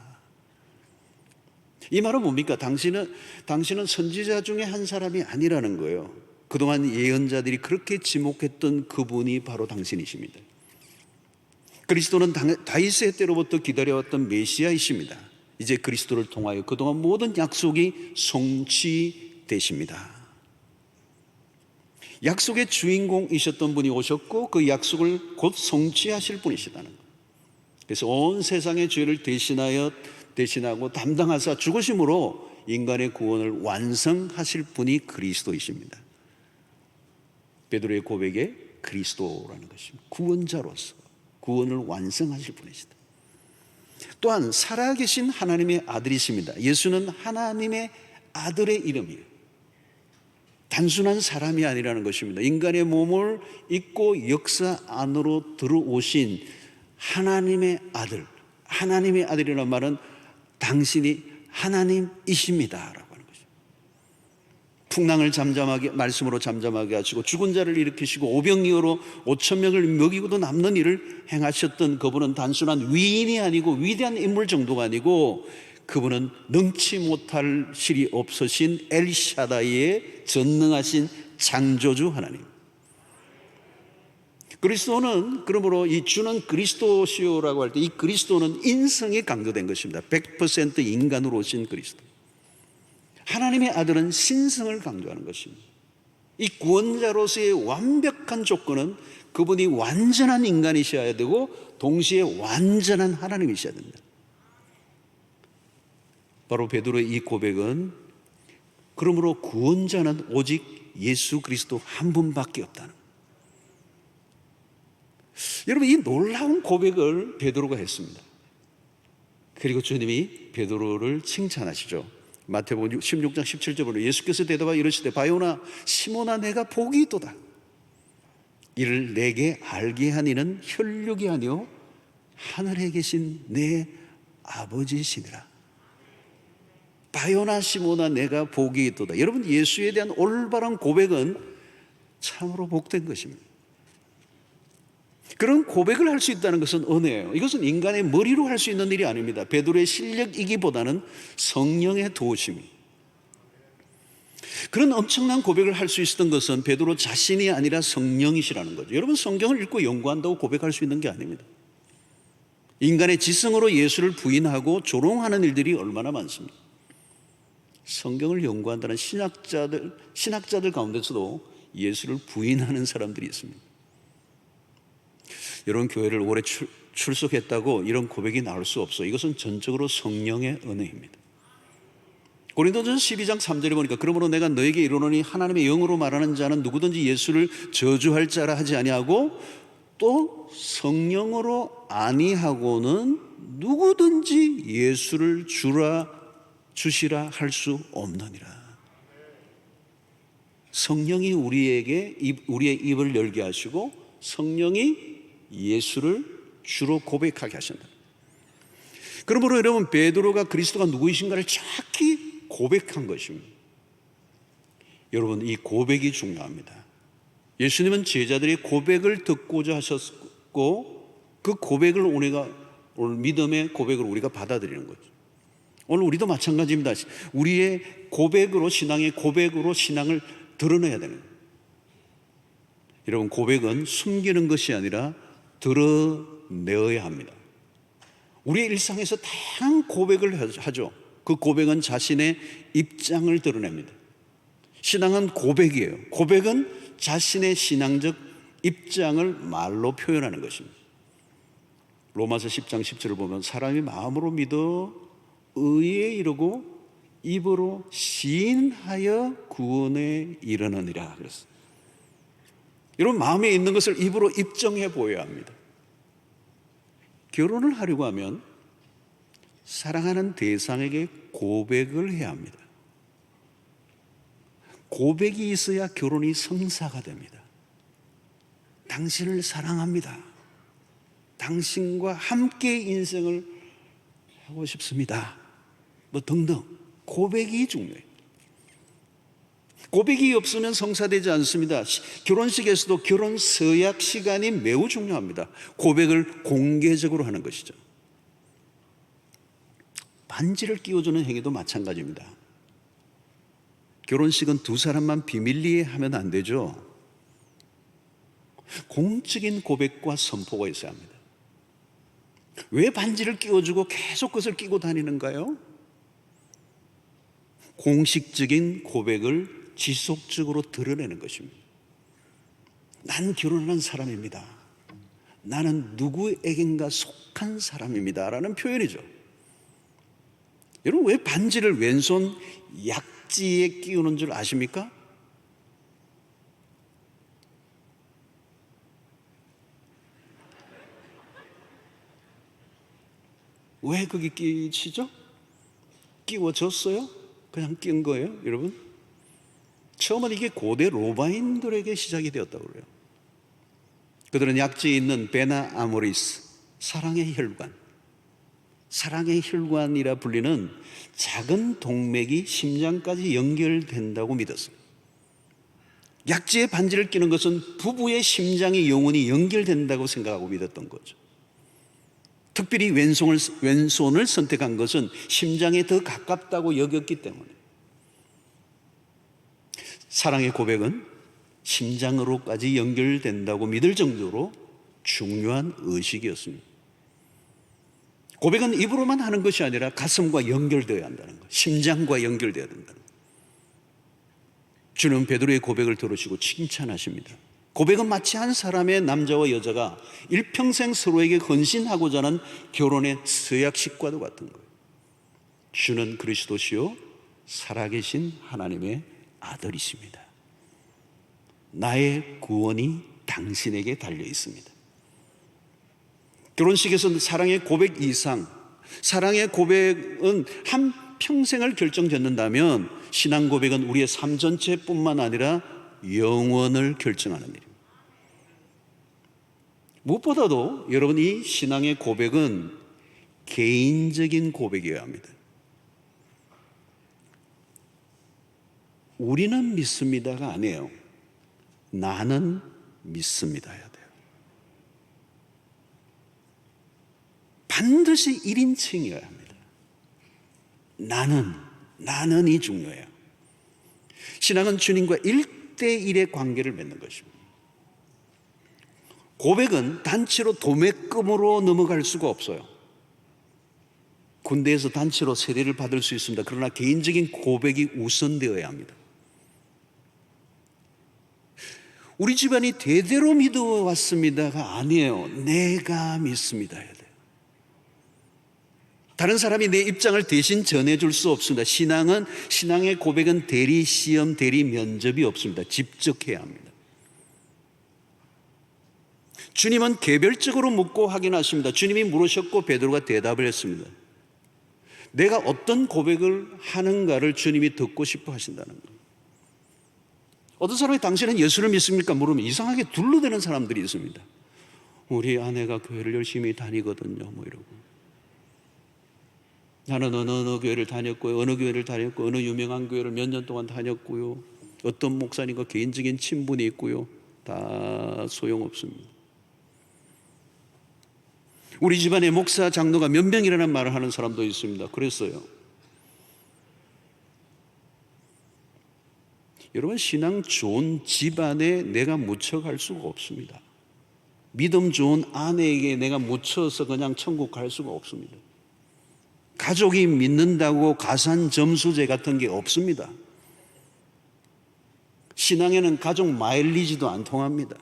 이 말은 뭡니까? 당신은 선지자 중에 한 사람이 아니라는 거예요. 그동안 예언자들이 그렇게 지목했던 그분이 바로 당신이십니다. 그리스도는 다윗의 때로부터 기다려왔던 메시아이십니다. 이제 그리스도를 통하여 그동안 모든 약속이 성취되십니다. 약속의 주인공이셨던 분이 오셨고 그 약속을 곧 성취하실 분이시다는 거예요. 그래서 온 세상의 죄를 대신하고 담당하사 죽으심으로 인간의 구원을 완성하실 분이 그리스도이십니다. 베드로의 고백에 그리스도라는 것입니다. 구원자로서 구원을 완성하실 분이시다. 또한 살아계신 하나님의 아들이십니다. 예수는 하나님의 아들의 이름이에요. 단순한 사람이 아니라는 것입니다. 인간의 몸을 입고 역사 안으로 들어오신 하나님의 아들. 하나님의 아들이라는 말은 당신이 하나님이십니다 라고 하는 것입니다. 풍랑을 잠잠하게, 말씀으로 잠잠하게 하시고 죽은 자를 일으키시고 오병이어로 5,000명을 먹이고도 남는 일을 행하셨던 그분은 단순한 위인이 아니고 위대한 인물 정도가 아니고 그분은 능치 못할 실이 없으신 엘샤다이의 전능하신 창조주 하나님. 그리스도는 그러므로 이 주는 그리스도시오라고 할 때 이 그리스도는 인성이 강조된 것입니다. 100% 인간으로 오신 그리스도. 하나님의 아들은 신성을 강조하는 것입니다. 이 구원자로서의 완벽한 조건은 그분이 완전한 인간이셔야 되고 동시에 완전한 하나님이셔야 됩니다. 바로 베드로의 이 고백은 그러므로 구원자는 오직 예수 그리스도 한 분밖에 없다는 거예요. 여러분, 이 놀라운 고백을 베드로가 했습니다. 그리고 주님이 베드로를 칭찬하시죠. 마태복음 16장 17절에 보면 예수께서 대답하여 이르시되 바요나 시몬아 내가 복이 있도다. 이를 내게 알게 한 이는 혈육이 아니요 하늘에 계신 내 아버지시니라. 바요나 시몬아 내가 복이 있도다. 여러분, 예수에 대한 올바른 고백은 참으로 복된 것입니다. 그런 고백을 할 수 있다는 것은 은혜예요. 이것은 인간의 머리로 할 수 있는 일이 아닙니다. 베드로의 실력이기보다는 성령의 도우심이. 그런 엄청난 고백을 할 수 있었던 것은 베드로 자신이 아니라 성령이시라는 거죠. 여러분, 성경을 읽고 연구한다고 고백할 수 있는 게 아닙니다. 인간의 지성으로 예수를 부인하고 조롱하는 일들이 얼마나 많습니다. 성경을 연구한다는 신학자들 가운데서도 예수를 부인하는 사람들이 있습니다. 여러분, 교회를 오래 출석했다고 이런 고백이 나올 수 없어. 이것은 전적으로 성령의 은혜입니다. 고린도전서 12장 3절에 보니까 그러므로 내가 너에게 이르노니 하나님의 영으로 말하는 자는 누구든지 예수를 저주할 자라 하지 아니하고 또 성령으로 아니하고는 누구든지 예수를 주시라 할 수 없느니라. 성령이 우리의 입을 열게 하시고 성령이 예수를 주로 고백하게 하신다. 그러므로 여러분, 베드로가 그리스도가 누구이신가를 정확히 고백한 것입니다. 여러분, 이 고백이 중요합니다. 예수님은 제자들의 고백을 듣고자 하셨고 그 고백을 오늘 믿음의 고백을 우리가 받아들이는 거죠. 오늘 우리도 마찬가지입니다. 우리의 고백으로, 신앙의 고백으로 신앙을 드러내야 되는 거예요. 여러분, 고백은 숨기는 것이 아니라 드러내어야 합니다. 우리의 일상에서 다양한 고백을 하죠. 그 고백은 자신의 입장을 드러냅니다. 신앙은 고백이에요. 고백은 자신의 신앙적 입장을 말로 표현하는 것입니다. 로마서 10장 10절을 보면 사람이 마음으로 믿어 의에 이르고 입으로 시인하여 구원에 이르느니라 그랬어요. 여러분, 마음에 있는 것을 입으로 입증해 보여야 합니다. 결혼을 하려고 하면 사랑하는 대상에게 고백을 해야 합니다. 고백이 있어야 결혼이 성사가 됩니다. 당신을 사랑합니다. 당신과 함께 인생을 하고 싶습니다. 뭐 등등. 고백이 중요해요. 고백이 없으면 성사되지 않습니다. 결혼식에서도 결혼 서약 시간이 매우 중요합니다. 고백을 공개적으로 하는 것이죠. 반지를 끼워주는 행위도 마찬가지입니다. 결혼식은 두 사람만 비밀리에 하면 안 되죠. 공적인 고백과 선포가 있어야 합니다. 왜 반지를 끼워주고 계속 그것을 끼고 다니는가요? 공식적인 고백을 지속적으로 드러내는 것입니다. 난 결혼한 사람입니다. 나는 누구에겐가 속한 사람입니다. 라는 표현이죠. 여러분, 왜 반지를 왼손 약지에 끼우는 줄 아십니까? 왜 거기 끼치죠? 끼워졌어요? 그냥 낀 거예요, 여러분? 처음은 이게 고대 로마인들에게 시작이 되었다고 그래요. 그들은 약지에 있는 베나 아모리스, 사랑의 혈관, 사랑의 혈관이라 불리는 작은 동맥이 심장까지 연결된다고 믿었어요. 약지에 반지를 끼는 것은 부부의 심장이 영원히 연결된다고 생각하고 믿었던 거죠. 특별히 왼손을 선택한 것은 심장에 더 가깝다고 여겼기 때문에. 사랑의 고백은 심장으로까지 연결된다고 믿을 정도로 중요한 의식이었습니다. 고백은 입으로만 하는 것이 아니라 가슴과 연결되어야 한다는 것, 심장과 연결되어야 된다는 것. 주는 베드로의 고백을 들으시고 칭찬하십니다. 고백은 마치 한 사람의 남자와 여자가 일평생 서로에게 헌신하고자 하는 결혼의 서약식과도 같은 거예요. 주는 그리스도시요 살아계신 하나님의 아들이십니다. 나의 구원이 당신에게 달려 있습니다. 결혼식에서는 사랑의 고백 이상, 사랑의 고백은 한 평생을 결정짓는다면 신앙 고백은 우리의 삶 전체뿐만 아니라 영원을 결정하는 일입니다. 무엇보다도 여러분, 이 신앙의 고백은 개인적인 고백이어야 합니다. 우리는 믿습니다가 아니에요. 나는 믿습니다 해야 돼요. 반드시 1인칭이어야 합니다. 나는이 중요해요. 신앙은 주님과 1대1의 관계를 맺는 것입니다. 고백은 단체로 도매금으로 넘어갈 수가 없어요. 군대에서 단체로 세례를 받을 수 있습니다. 그러나 개인적인 고백이 우선되어야 합니다. 우리 집안이 대대로 믿어왔습니다가 아니에요. 내가 믿습니다 해야 돼요. 다른 사람이 내 입장을 대신 전해줄 수 없습니다. 신앙의 고백은 대리 시험, 대리 면접이 없습니다. 직접 해야 합니다. 주님은 개별적으로 묻고 확인하십니다. 주님이 물으셨고 베드로가 대답을 했습니다. 내가 어떤 고백을 하는가를 주님이 듣고 싶어 하신다는 거예요. 어떤 사람이 당신은 예수를 믿습니까? 물으면 이상하게 둘러대는 사람들이 있습니다. 우리 아내가 교회를 열심히 다니거든요. 뭐 이러고. 나는 어느 교회를 다녔고요. 어느 교회를 다녔고 어느 유명한 교회를 몇 년 동안 다녔고요. 어떤 목사님과 개인적인 친분이 있고요. 다 소용없습니다. 우리 집안에 목사, 장로가 몇 명이라는 말을 하는 사람도 있습니다. 그랬어요. 여러분, 신앙 좋은 집안에 내가 묻혀갈 수가 없습니다. 믿음 좋은 아내에게 내가 묻혀서 그냥 천국 갈 수가 없습니다. 가족이 믿는다고 가산 점수제 같은 게 없습니다. 신앙에는 가족 마일리지도 안 통합니다.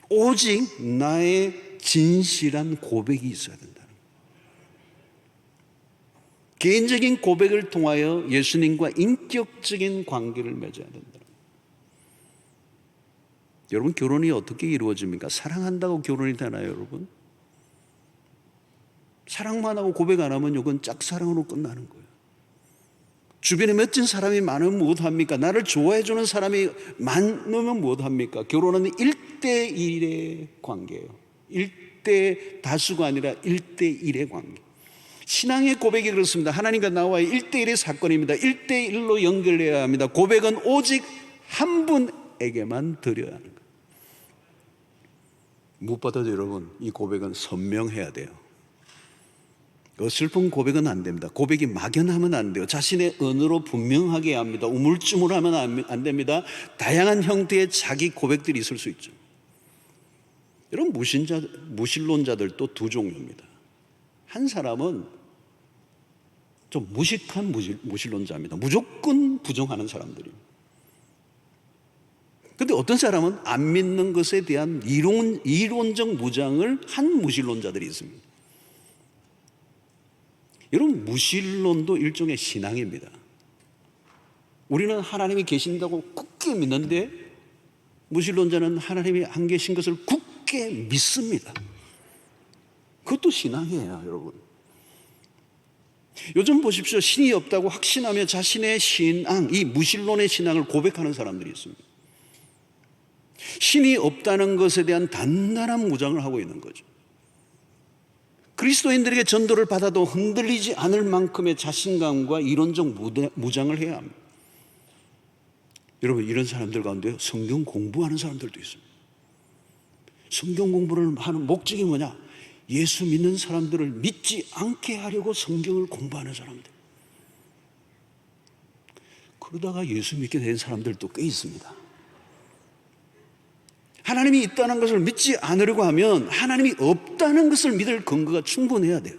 오직 나의 진실한 고백이 있어야 된다는 거예요. 개인적인 고백을 통하여 예수님과 인격적인 관계를 맺어야 된다는 거예요. 여러분, 결혼이 어떻게 이루어집니까? 사랑한다고 결혼이 되나요, 여러분? 사랑만 하고 고백 안 하면 이건 짝사랑으로 끝나는 거예요. 주변에 멋진 사람이 많으면 무엇합니까? 나를 좋아해주는 사람이 많으면 무엇합니까? 결혼은 1대1의 관계예요. 1대 다수가 아니라 1대1의 관계. 신앙의 고백이 그렇습니다. 하나님과 나와의 1대1의 사건입니다. 1대1로 연결해야 합니다. 고백은 오직 한 분에게만 드려야 하는 거예요. 무엇보다도 여러분, 이 고백은 선명해야 돼요. 어설픈 고백은 안 됩니다. 고백이 막연하면 안 돼요. 자신의 언어로 분명하게 해야 합니다. 우물쭈물하면 안 됩니다. 다양한 형태의 자기 고백들이 있을 수 있죠. 여러분, 무신론자들도 두 종류입니다. 한 사람은 좀 무식한 무신론자입니다. 무조건 부정하는 사람들입니다. 그런데 어떤 사람은 안 믿는 것에 대한 이론적 무장을 한 무신론자들이 있습니다. 여러분, 무신론도 일종의 신앙입니다. 우리는 하나님이 계신다고 굳게 믿는데 무신론자는 하나님이 안 계신 것을 굳게 믿습니다. 그것도 신앙이에요, 여러분. 요즘 보십시오. 신이 없다고 확신하며 자신의 신앙, 이 무신론의 신앙을 고백하는 사람들이 있습니다. 신이 없다는 것에 대한 단단한 무장을 하고 있는 거죠. 그리스도인들에게 전도를 받아도 흔들리지 않을 만큼의 자신감과 이론적 무장을 해야 합니다. 여러분, 이런 사람들 가운데 성경 공부하는 사람들도 있습니다. 성경 공부를 하는 목적이 뭐냐? 예수 믿는 사람들을 믿지 않게 하려고 성경을 공부하는 사람들. 그러다가 예수 믿게 된 사람들도 꽤 있습니다. 하나님이 있다는 것을 믿지 않으려고 하면 하나님이 없다는 것을 믿을 근거가 충분해야 돼요.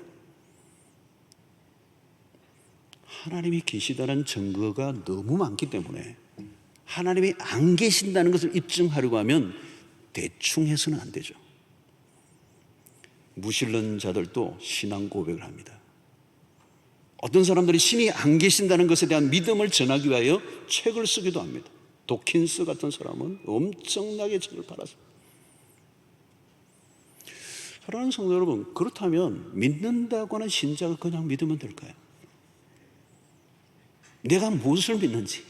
하나님이 계시다는 증거가 너무 많기 때문에 하나님이 안 계신다는 것을 입증하려고 하면 대충 해서는 안 되죠. 무신론자들도 신앙 고백을 합니다. 어떤 사람들이 신이 안 계신다는 것에 대한 믿음을 전하기 위하여 책을 쓰기도 합니다. 도킨스 같은 사람은 엄청나게 책을 팔았습니다. 사랑하는 성도 여러분, 그렇다면 믿는다고 하는 신자가 그냥 믿으면 될까요? 내가 무엇을 믿는지,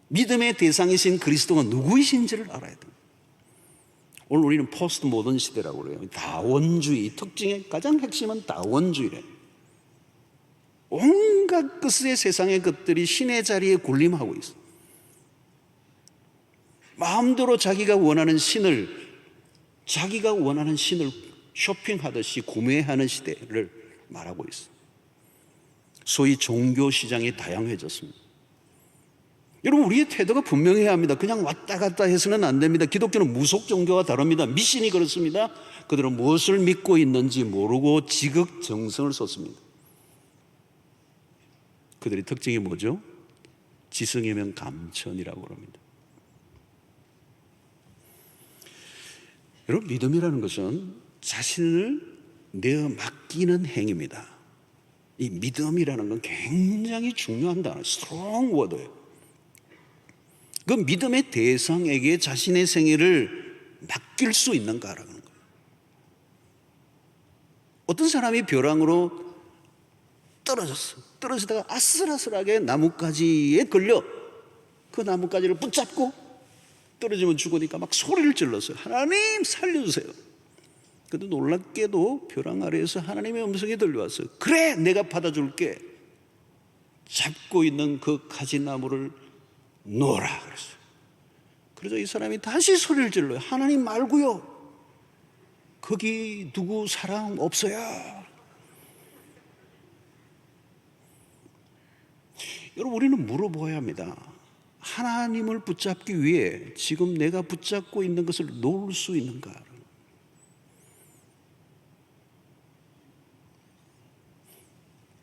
믿음의 대상이신 그리스도가 누구이신지를 알아야 됩니다. 오늘 우리는 포스트 모던 시대라고 그래요. 다원주의, 특징의 가장 핵심은 다원주의래요. 온갖 것의 세상의 것들이 신의 자리에 군림하고 있어요. 마음대로 자기가 원하는 신을 쇼핑하듯이 구매하는 시대를 말하고 있어요. 소위 종교 시장이 다양해졌습니다. 여러분, 우리의 태도가 분명해야 합니다. 그냥 왔다 갔다 해서는 안 됩니다. 기독교는 무속 종교와 다릅니다. 미신이 그렇습니다. 그들은 무엇을 믿고 있는지 모르고 지극정성을 쏟습니다. 그들의 특징이 뭐죠? 지성이면 감천이라고 합니다. 여러분, 믿음이라는 것은 자신을 내어 맡기는 행위입니다. 이 믿음이라는 건 굉장히 중요한 단어, strong word예요. 그 믿음의 대상에게 자신의 생애를 맡길 수 있는가라는 거예요. 어떤 사람이 벼랑으로 떨어지다가 아슬아슬하게 나뭇가지에 걸려 그 나뭇가지를 붙잡고 떨어지면 죽으니까 막 소리를 질렀어요. 하나님 살려주세요. 그런데 놀랍게도 벼랑 아래에서 하나님의 음성이 들려왔어요. 그래, 내가 받아줄게. 잡고 있는 그 가지나무를 놓으라 그랬어요. 그래서 이 사람이 다시 소리를 질러요. 하나님 말고요, 거기 누구 사람 없어요. 여러분, 우리는 물어보아야 합니다. 하나님을 붙잡기 위해 지금 내가 붙잡고 있는 것을 놓을 수 있는가?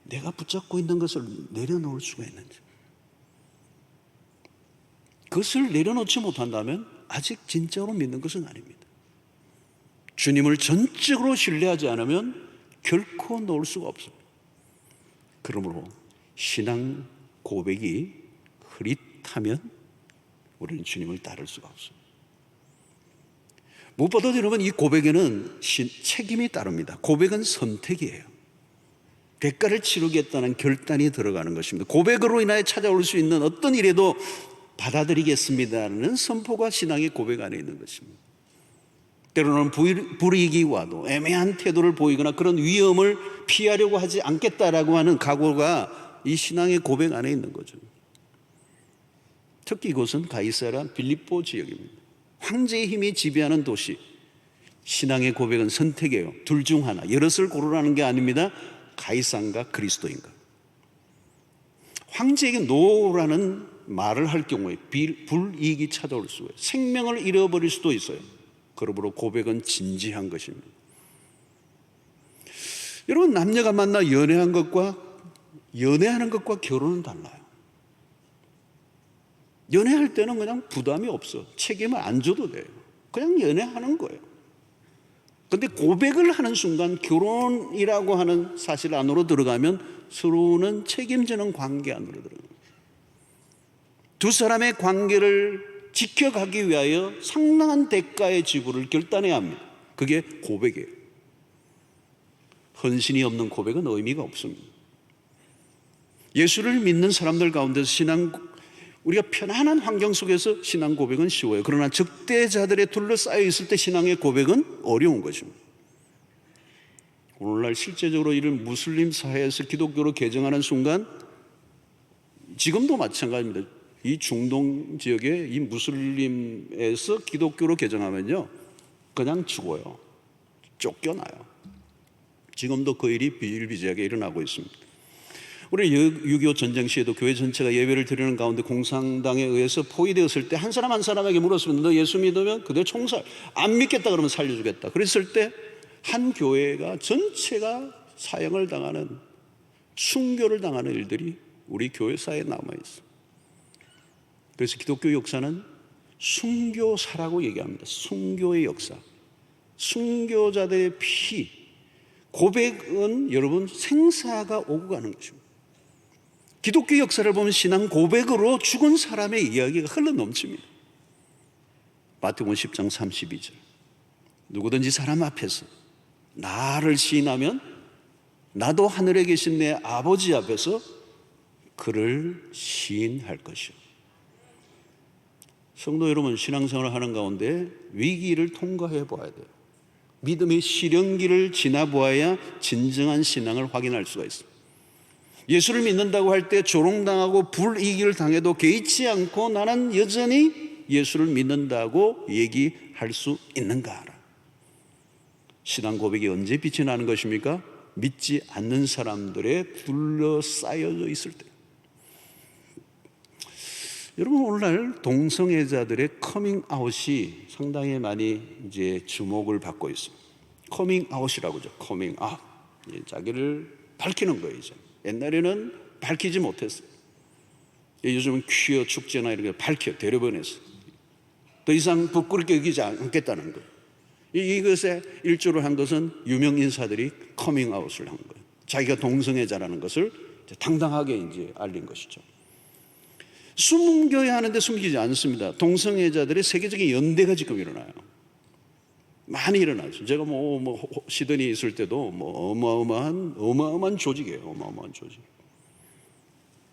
내가 붙잡고 있는 것을 내려놓을 수가 있는지. 그것을 내려놓지 못한다면 아직 진짜로 믿는 것은 아닙니다. 주님을 전적으로 신뢰하지 않으면 결코 놓을 수가 없습니다. 그러므로 신앙 고백이 흐릿하면 우리는 주님을 따를 수가 없습니다. 무엇보다도 여러분, 이 고백에는 책임이 따릅니다. 고백은 선택이에요. 대가를 치르겠다는 결단이 들어가는 것입니다. 고백으로 인하여 찾아올 수 있는 어떤 일에도 받아들이겠습니다는 선포가 신앙의 고백 안에 있는 것입니다. 때로는 불이익이 와도 애매한 태도를 보이거나 그런 위험을 피하려고 하지 않겠다라고 하는 각오가 이 신앙의 고백 안에 있는 거죠. 특히 이곳은 가이사랴 빌립보 지역입니다. 황제의 힘이 지배하는 도시. 신앙의 고백은 선택이에요. 둘 중 하나, 여럿을 고르라는 게 아닙니다. 가이사인가 그리스도인가. 황제에게 노라는 말을 할 경우에 불이익이 찾아올 수가 있어요. 생명을 잃어버릴 수도 있어요. 그러므로 고백은 진지한 것입니다. 여러분, 남녀가 만나 연애하는 것과 결혼은 달라요. 연애할 때는 그냥 부담이 없어. 책임을 안 져도 돼요. 그냥 연애하는 거예요. 그런데 고백을 하는 순간 결혼이라고 하는 사실 안으로 들어가면 서로는 책임지는 관계 안으로 들어갑니다. 두 사람의 관계를 지켜가기 위하여 상당한 대가의 지불을 결단해야 합니다. 그게 고백이에요. 헌신이 없는 고백은 의미가 없습니다. 예수를 믿는 사람들 가운데서 우리가 편안한 환경 속에서 신앙 고백은 쉬워요. 그러나 적대자들에 둘러싸여 있을 때 신앙의 고백은 어려운 것입니다. 오늘날 실제적으로 이런 무슬림 사회에서 기독교로 개정하는 순간, 지금도 마찬가지입니다. 이 중동 지역에 이 무슬림에서 기독교로 개정하면요, 그냥 죽어요. 쫓겨나요. 지금도 그 일이 비일비재하게 일어나고 있습니다. 우리 6.25 전쟁 시에도 교회 전체가 예배를 드리는 가운데 공산당에 의해서 포위되었을 때 한 사람 한 사람에게 물었습니다. 너 예수 믿으면 그대 총살, 안 믿겠다 그러면 살려주겠다. 그랬을 때 한 교회가 전체가 사형을 당하는, 순교를 당하는 일들이 우리 교회사에 남아있어요. 그래서 기독교 역사는 순교사라고 얘기합니다. 순교의 역사. 순교자들의 피, 고백은 여러분 생사가 오고 가는 것입니다. 기독교 역사를 보면 신앙 고백으로 죽은 사람의 이야기가 흘러넘칩니다. 마태복음 10장 32절. 누구든지 사람 앞에서 나를 시인하면 나도 하늘에 계신 내 아버지 앞에서 그를 시인할 것이요. 성도 여러분, 신앙생활을 하는 가운데 위기를 통과해 보아야 돼요. 믿음의 시련기를 지나보아야 진정한 신앙을 확인할 수가 있습니다. 예수를 믿는다고 할 때 조롱당하고 불이익을 당해도 개의치 않고 나는 여전히 예수를 믿는다고 얘기할 수 있는가? 신앙 고백이 언제 빛이 나는 것입니까? 믿지 않는 사람들에 둘러싸여져 있을 때. 여러분, 오늘날 동성애자들의 커밍아웃이 상당히 많이 이제 주목을 받고 있습니다. 커밍아웃이라고 하죠. 커밍아웃. 자기를 밝히는 거예요. 이제. 옛날에는 밝히지 못했어요. 요즘은 퀴어 축제나 이런 게 밝혀 대려보내서 더 이상 부끄럽게 여기지 않겠다는 거예요. 이것에 일조를 한 것은 유명 인사들이 커밍아웃을 한 거예요. 자기가 동성애자라는 것을 당당하게 이제 알린 것이죠. 숨겨야 하는데 숨기지 않습니다. 동성애자들의 세계적인 연대가 지금 일어나요. 많이 일어나죠. 제가 시드니 있을 때도 어마어마한 조직이에요. 어마어마한 조직.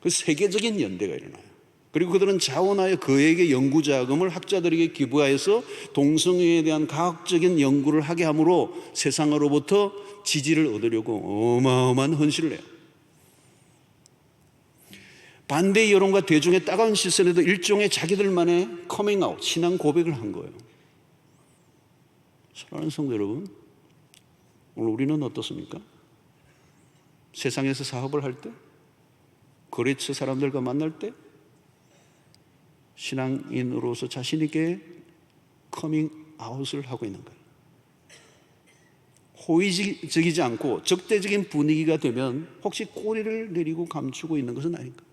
그 세계적인 연대가 일어나요. 그리고 그들은 자원하여 그에게 연구 자금을 학자들에게 기부하여서 동성애에 대한 과학적인 연구를 하게 함으로 세상으로부터 지지를 얻으려고 어마어마한 헌신을 해요. 반대 여론과 대중의 따가운 시선에도 일종의 자기들만의 커밍아웃, 신앙 고백을 한 거예요. 사랑하는 성도 여러분, 오늘 우리는 어떻습니까? 세상에서 사업을 할 때, 거래처 사람들과 만날 때, 신앙인으로서 자신 있게 커밍아웃을 하고 있는 거예요. 호의적이지 않고 적대적인 분위기가 되면 혹시 꼬리를 내리고 감추고 있는 것은 아닌가?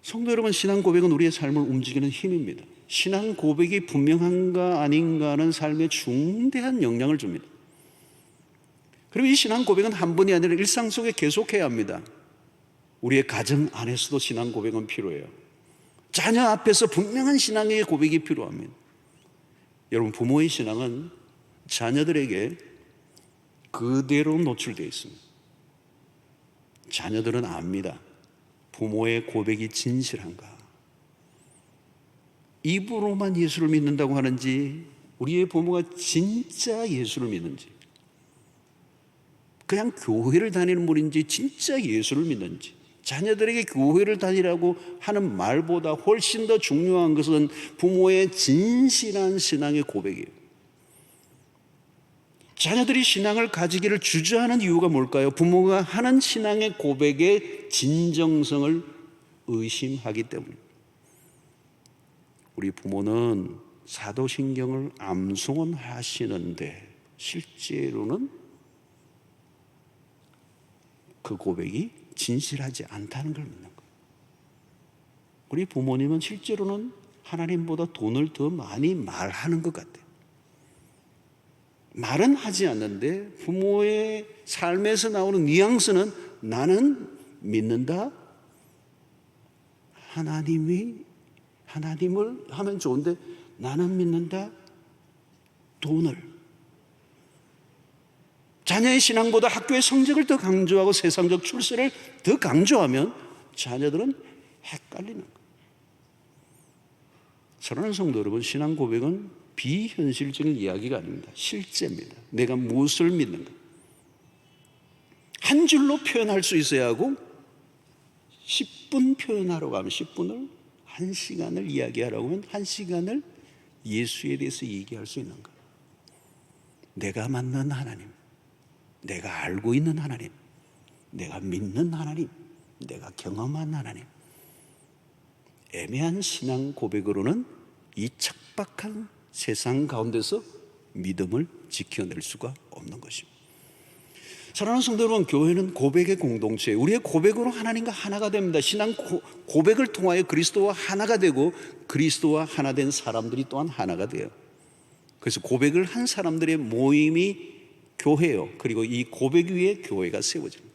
성도 여러분, 신앙 고백은 우리의 삶을 움직이는 힘입니다. 신앙 고백이 분명한가 아닌가는 삶에 중대한 영향을 줍니다. 그리고 이 신앙 고백은 한 번이 아니라 일상 속에 계속해야 합니다. 우리의 가정 안에서도 신앙 고백은 필요해요. 자녀 앞에서 분명한 신앙의 고백이 필요합니다. 여러분, 부모의 신앙은 자녀들에게 그대로 노출되어 있습니다. 자녀들은 압니다. 부모의 고백이 진실한가? 입으로만 예수를 믿는다고 하는지, 우리의 부모가 진짜 예수를 믿는지, 그냥 교회를 다니는 분인지 진짜 예수를 믿는지, 자녀들에게 교회를 다니라고 하는 말보다 훨씬 더 중요한 것은 부모의 진실한 신앙의 고백이에요. 자녀들이 신앙을 가지기를 주저하는 이유가 뭘까요? 부모가 하는 신앙의 고백의 진정성을 의심하기 때문입니다. 우리 부모는 사도신경을 암송은 하시는데 실제로는 그 고백이 진실하지 않다는 걸 믿는 거예요. 우리 부모님은 실제로는 하나님보다 돈을 더 많이 말하는 것 같아요. 말은 하지 않는데 부모의 삶에서 나오는 뉘앙스는 나는 믿는다. 하나님을 하면 좋은데 나는 믿는다. 돈을. 자녀의 신앙보다 학교의 성적을 더 강조하고 세상적 출세를 더 강조하면 자녀들은 헷갈리는 거예요. 사랑하는 성도 여러분, 신앙 고백은 비현실적인 이야기가 아닙니다. 실제입니다. 내가 무엇을 믿는가. 한 줄로 표현할 수 있어야 하고 10분 표현하려고 하면 10분을 1시간을 이야기하라고 하면 1시간을 예수에 대해서 얘기할 수 있는 거예요. 내가 만난 하나님, 내가 알고 있는 하나님, 내가 믿는 하나님, 내가 경험한 하나님. 애매한 신앙 고백으로는 이 척박한 세상 가운데서 믿음을 지켜낼 수가 없는 것입니다. 사랑하는 성도 여러분, 교회는 고백의 공동체, 우리의 고백으로 하나님과 하나가 됩니다. 신앙 고백을 통하여 그리스도와 하나가 되고 그리스도와 하나 된 사람들이 또한 하나가 돼요. 그래서 고백을 한 사람들의 모임이 교회예요. 그리고 이 고백 위에 교회가 세워집니다.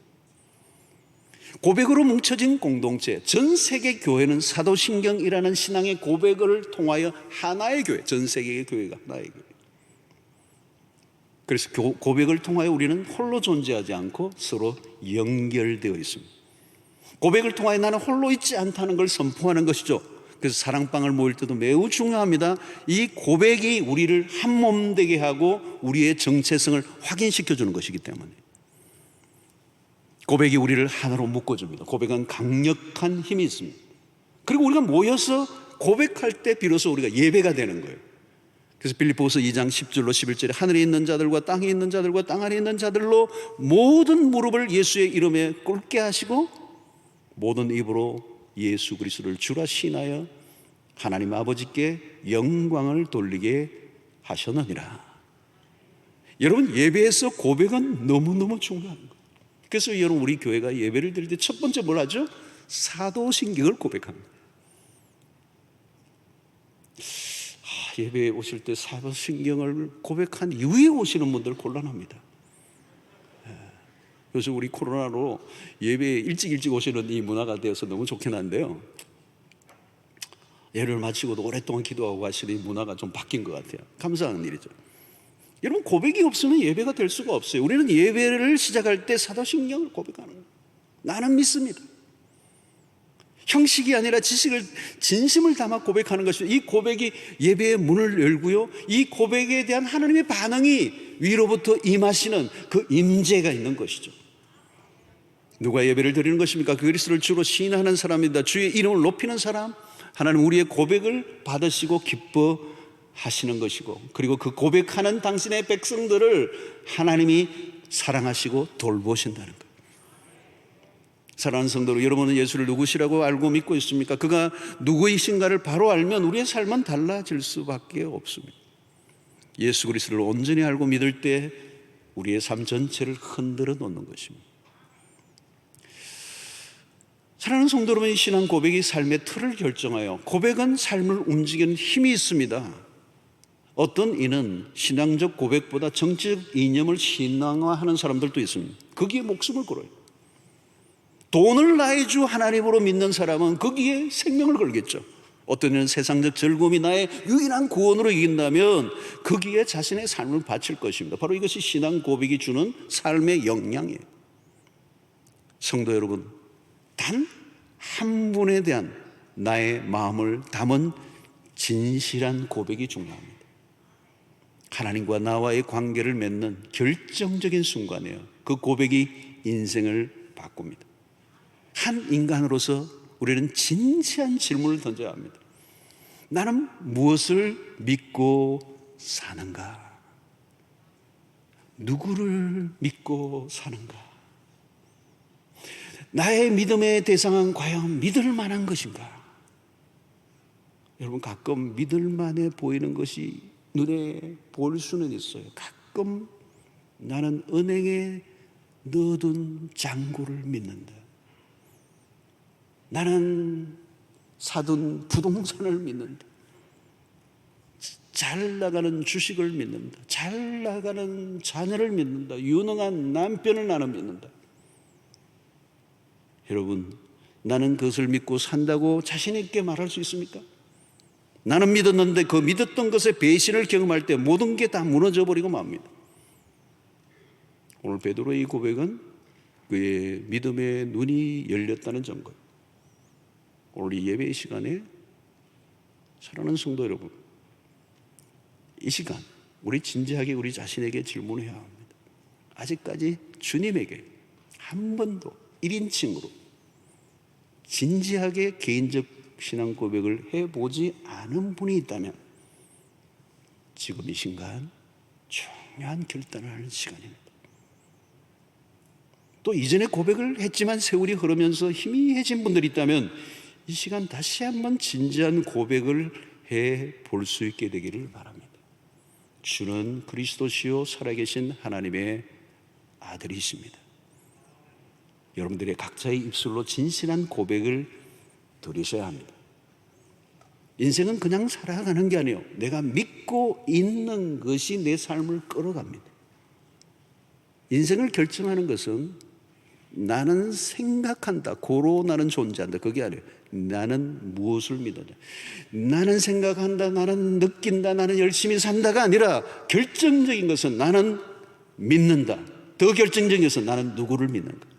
고백으로 뭉쳐진 공동체, 전 세계 교회는 사도신경이라는 신앙의 고백을 통하여 하나의 교회, 전 세계의 교회가 하나의 교회. 그래서 고백을 통하여 우리는 홀로 존재하지 않고 서로 연결되어 있습니다. 고백을 통하여 나는 홀로 있지 않다는 걸 선포하는 것이죠. 그래서 사랑방을 모일 때도 매우 중요합니다. 이 고백이 우리를 한 몸 되게 하고 우리의 정체성을 확인시켜 주는 것이기 때문에 고백이 우리를 하나로 묶어줍니다. 고백은 강력한 힘이 있습니다. 그리고 우리가 모여서 고백할 때 비로소 우리가 예배가 되는 거예요. 그래서 빌립보서 2장 10절로 11절에 하늘에 있는 자들과 땅에 있는 자들과 땅 아래 있는 자들로 모든 무릎을 예수의 이름에 꿇게 하시고 모든 입으로 예수 그리스도를 주라 신하여 하나님 아버지께 영광을 돌리게 하셨느니라. 여러분, 예배에서 고백은 너무너무 중요한 거예요. 그래서 여러분, 우리 교회가 예배를 드릴 때 첫 번째 뭘 하죠? 사도신경을 고백합니다. 예배에 오실 때 사도신경을 고백한 이후에 오시는 분들 곤란합니다. 요즘 우리 코로나로 예배에 일찍 오시는 이 문화가 되어서 너무 좋긴 한데요, 예를 마치고도 오랫동안 기도하고 가시는 이 문화가 좀 바뀐 것 같아요. 감사한 일이죠. 여러분, 고백이 없으면 예배가 될 수가 없어요. 우리는 예배를 시작할 때 사도신경을 고백하는 거예요. 나는 믿습니다. 형식이 아니라 진심을 담아 고백하는 것이죠. 이 고백이 예배의 문을 열고요, 이 고백에 대한 하나님의 반응이 위로부터 임하시는 그 임재가 있는 것이죠. 누가 예배를 드리는 것입니까? 그리스도를 주로 시인하는 사람입니다. 주의 이름을 높이는 사람, 하나님 우리의 고백을 받으시고 기뻐하시는 것이고, 그리고 그 고백하는 당신의 백성들을 하나님이 사랑하시고 돌보신다는 것. 사랑하는 성도로, 여러분은 예수를 누구시라고 알고 믿고 있습니까? 그가 누구이신가를 바로 알면 우리의 삶은 달라질 수밖에 없습니다. 예수 그리스도를 온전히 알고 믿을 때 우리의 삶 전체를 흔들어 놓는 것입니다. 사랑하는 성도 여러분, 이 신앙 고백이 삶의 틀을 결정하여, 고백은 삶을 움직이는 힘이 있습니다. 어떤 이는 신앙적 고백보다 정치적 이념을 신앙화하는 사람들도 있습니다. 거기에 목숨을 걸어요. 돈을 나의 주 하나님으로 믿는 사람은 거기에 생명을 걸겠죠. 어떤 이는 세상적 즐거움이 나의 유일한 구원으로 이긴다면 거기에 자신의 삶을 바칠 것입니다. 바로 이것이 신앙 고백이 주는 삶의 영향이에요. 성도 여러분, 단 한 분에 대한 나의 마음을 담은 진실한 고백이 중요합니다. 하나님과 나와의 관계를 맺는 결정적인 순간이에요. 그 고백이 인생을 바꿉니다. 한 인간으로서 우리는 진지한 질문을 던져야 합니다. 나는 무엇을 믿고 사는가? 누구를 믿고 사는가? 나의 믿음의 대상은 과연 믿을 만한 것인가? 여러분, 가끔 믿을 만해 보이는 것이 눈에 보일 수는 있어요. 가끔 나는 은행에 넣어둔 잔고를 믿는다. 나는 사둔 부동산을 믿는다. 잘 나가는 주식을 믿는다. 잘 나가는 자녀를 믿는다. 유능한 남편을 나는 믿는다. 여러분, 나는 그것을 믿고 산다고 자신 있게 말할 수 있습니까? 나는 믿었는데 그 믿었던 것의 배신을 경험할 때 모든 게 다 무너져 버리고 맙니다. 오늘 베드로의 이 고백은 그의 믿음의 눈이 열렸다는 증거. 오늘 이 예배 시간에 사랑하는 성도 여러분, 이 시간 우리 진지하게 우리 자신에게 질문해야 합니다. 아직까지 주님에게 한 번도 1인칭으로 진지하게 개인적 신앙 고백을 해보지 않은 분이 있다면 지금 이 순간 중요한 결단을 하는 시간입니다. 또 이전에 고백을 했지만 세월이 흐르면서 희미해진 분들이 있다면 이 시간 다시 한번 진지한 고백을 해볼 수 있게 되기를 바랍니다. 주는 그리스도시요 살아계신 하나님의 아들이십니다. 여러분들의 각자의 입술로 진실한 고백을 드리셔야 합니다. 인생은 그냥 살아가는 게 아니에요. 내가 믿고 있는 것이 내 삶을 끌어갑니다. 인생을 결정하는 것은 나는 생각한다, 고로 나는 존재한다, 그게 아니에요. 나는 무엇을 믿느냐. 나는 생각한다, 나는 느낀다, 나는 열심히 산다가 아니라 결정적인 것은 나는 믿는다. 더 결정적인 것은 나는 누구를 믿는가.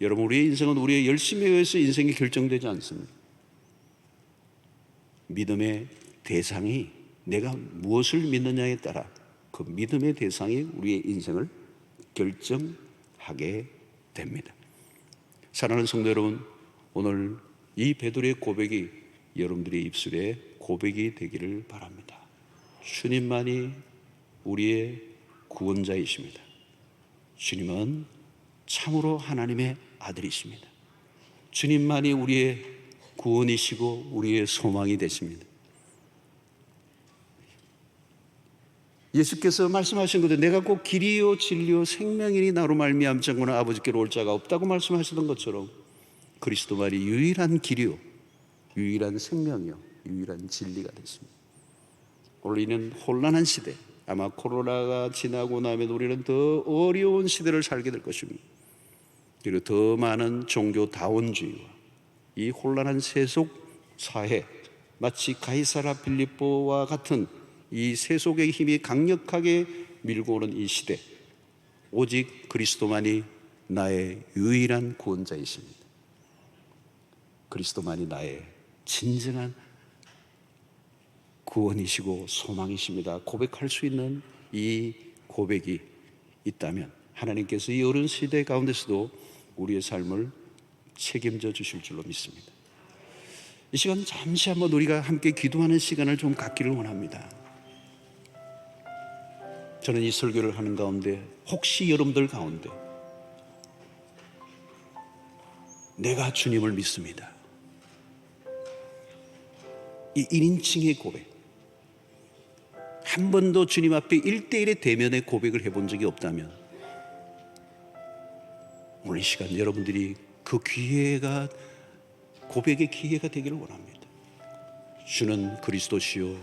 여러분, 우리의 인생은 우리의 열심에 의해서 인생이 결정되지 않습니다. 믿음의 대상이 내가 무엇을 믿느냐에 따라 그 믿음의 대상이 우리의 인생을 결정하게 됩니다. 사랑하는 성도 여러분, 오늘 이 베드로의 고백이 여러분들의 입술에 고백이 되기를 바랍니다. 주님만이 우리의 구원자이십니다. 주님은 참으로 하나님의 아들이십니다. 주님만이 우리의 구원이시고 우리의 소망이 되십니다. 예수께서 말씀하신 것도 내가 꼭 길이요 진리요 생명이니 나로 말미암자고는 아버지께로 올 자가 없다고 말씀하시던 것처럼 그리스도만이 유일한 길이요 유일한 생명이요 유일한 진리가 됐습니다. 우리는 혼란한 시대, 아마 코로나가 지나고 나면 우리는 더 어려운 시대를 살게 될 것입니다. 그리고 더 많은 종교 다원주의와 이 혼란한 세속 사회, 마치 가이사라 빌립보와 같은 이 세속의 힘이 강력하게 밀고 오는 이 시대, 오직 그리스도만이 나의 유일한 구원자이십니다. 그리스도만이 나의 진정한 구원이시고 소망이십니다. 고백할 수 있는 이 고백이 있다면 하나님께서 이 어려운 시대 가운데서도 우리의 삶을 책임져 주실 줄로 믿습니다. 이 시간 잠시 한번 우리가 함께 기도하는 시간을 좀 갖기를 원합니다. 저는 이 설교를 하는 가운데 혹시 여러분들 가운데 내가 주님을 믿습니다, 이 1인칭의 고백, 한 번도 주님 앞에 1대1의 대면의 고백을 해본 적이 없다면 오늘 이 시간 여러분들이 그 기회가, 고백의 기회가 되기를 원합니다. 주는 그리스도시요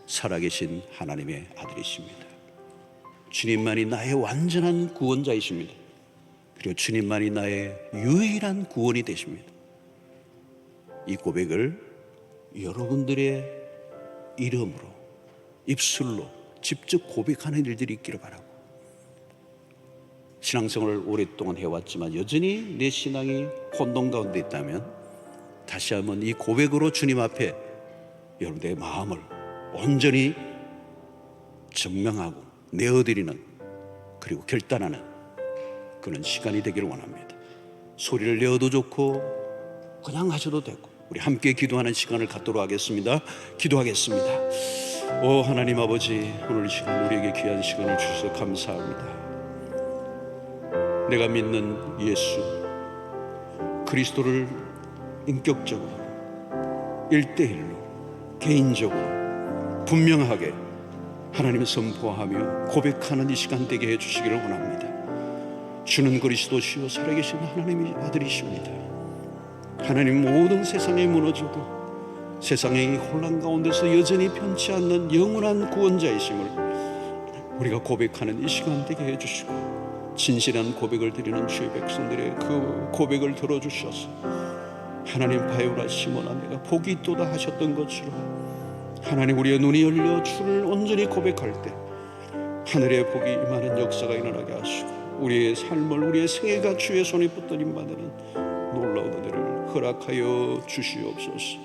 살아계신 하나님의 아들이십니다. 주님만이 나의 완전한 구원자이십니다. 그리고 주님만이 나의 유일한 구원이 되십니다. 이 고백을 여러분들의 이름으로, 입술로 직접 고백하는 일들이 있기를 바라고, 신앙생활을 오랫동안 해왔지만 여전히 내 신앙이 혼돈 가운데 있다면 다시 한번 이 고백으로 주님 앞에 여러분들의 마음을 온전히 증명하고 내어드리는, 그리고 결단하는 그런 시간이 되기를 원합니다. 소리를 내어도 좋고 그냥 하셔도 되고 우리 함께 기도하는 시간을 갖도록 하겠습니다. 기도하겠습니다. 오 하나님 아버지, 오늘 이 시간 우리에게 귀한 시간을 주셔서 감사합니다. 내가 믿는 예수 그리스도를 인격적으로 1대1로 개인적으로 분명하게 하나님을 선포하며 고백하는 이 시간 되게 해주시기를 원합니다. 주는 그리스도시요 살아계신 하나님의 아들이십니다. 하나님, 모든 세상이 무너져도 세상의 혼란 가운데서 여전히 편치 않는 영원한 구원자이심을 우리가 고백하는 이 시간 되게 해주시고, 진실한 고백을 드리는 주의 백성들의 그 고백을 들어주셔서 하나님, 바요라 시몬아 내가 복이 있도다 하셨던 것처럼 하나님, 우리의 눈이 열려 주를 온전히 고백할 때 하늘의 복이 임하는 역사가 일어나게 하시고 우리의 삶을, 우리의 생애가 주의 손에 붙들림 받는 놀라운 은혜를 허락하여 주시옵소서.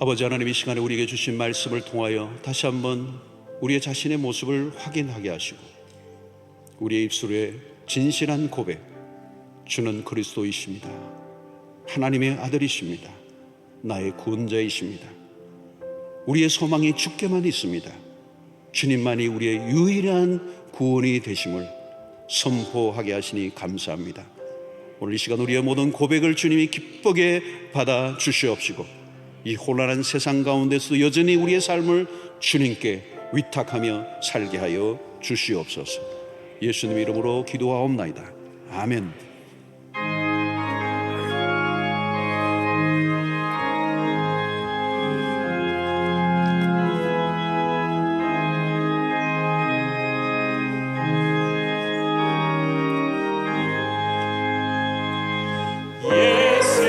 아버지 하나님, 이 시간에 우리에게 주신 말씀을 통하여 다시 한번 우리의 자신의 모습을 확인하게 하시고 우리의 입술에 진실한 고백, 주는 그리스도이십니다, 하나님의 아들이십니다, 나의 구원자이십니다, 우리의 소망이 주께만 있습니다, 주님만이 우리의 유일한 구원이 되심을 선포하게 하시니 감사합니다. 오늘 이 시간 우리의 모든 고백을 주님이 기쁘게 받아 주시옵시고 이 혼란한 세상 가운데서 여전히 우리의 삶을 주님께 위탁하며 살게 하여 주시옵소서. 예수님 이름으로 기도하옵나이다. 아멘. 구주 예수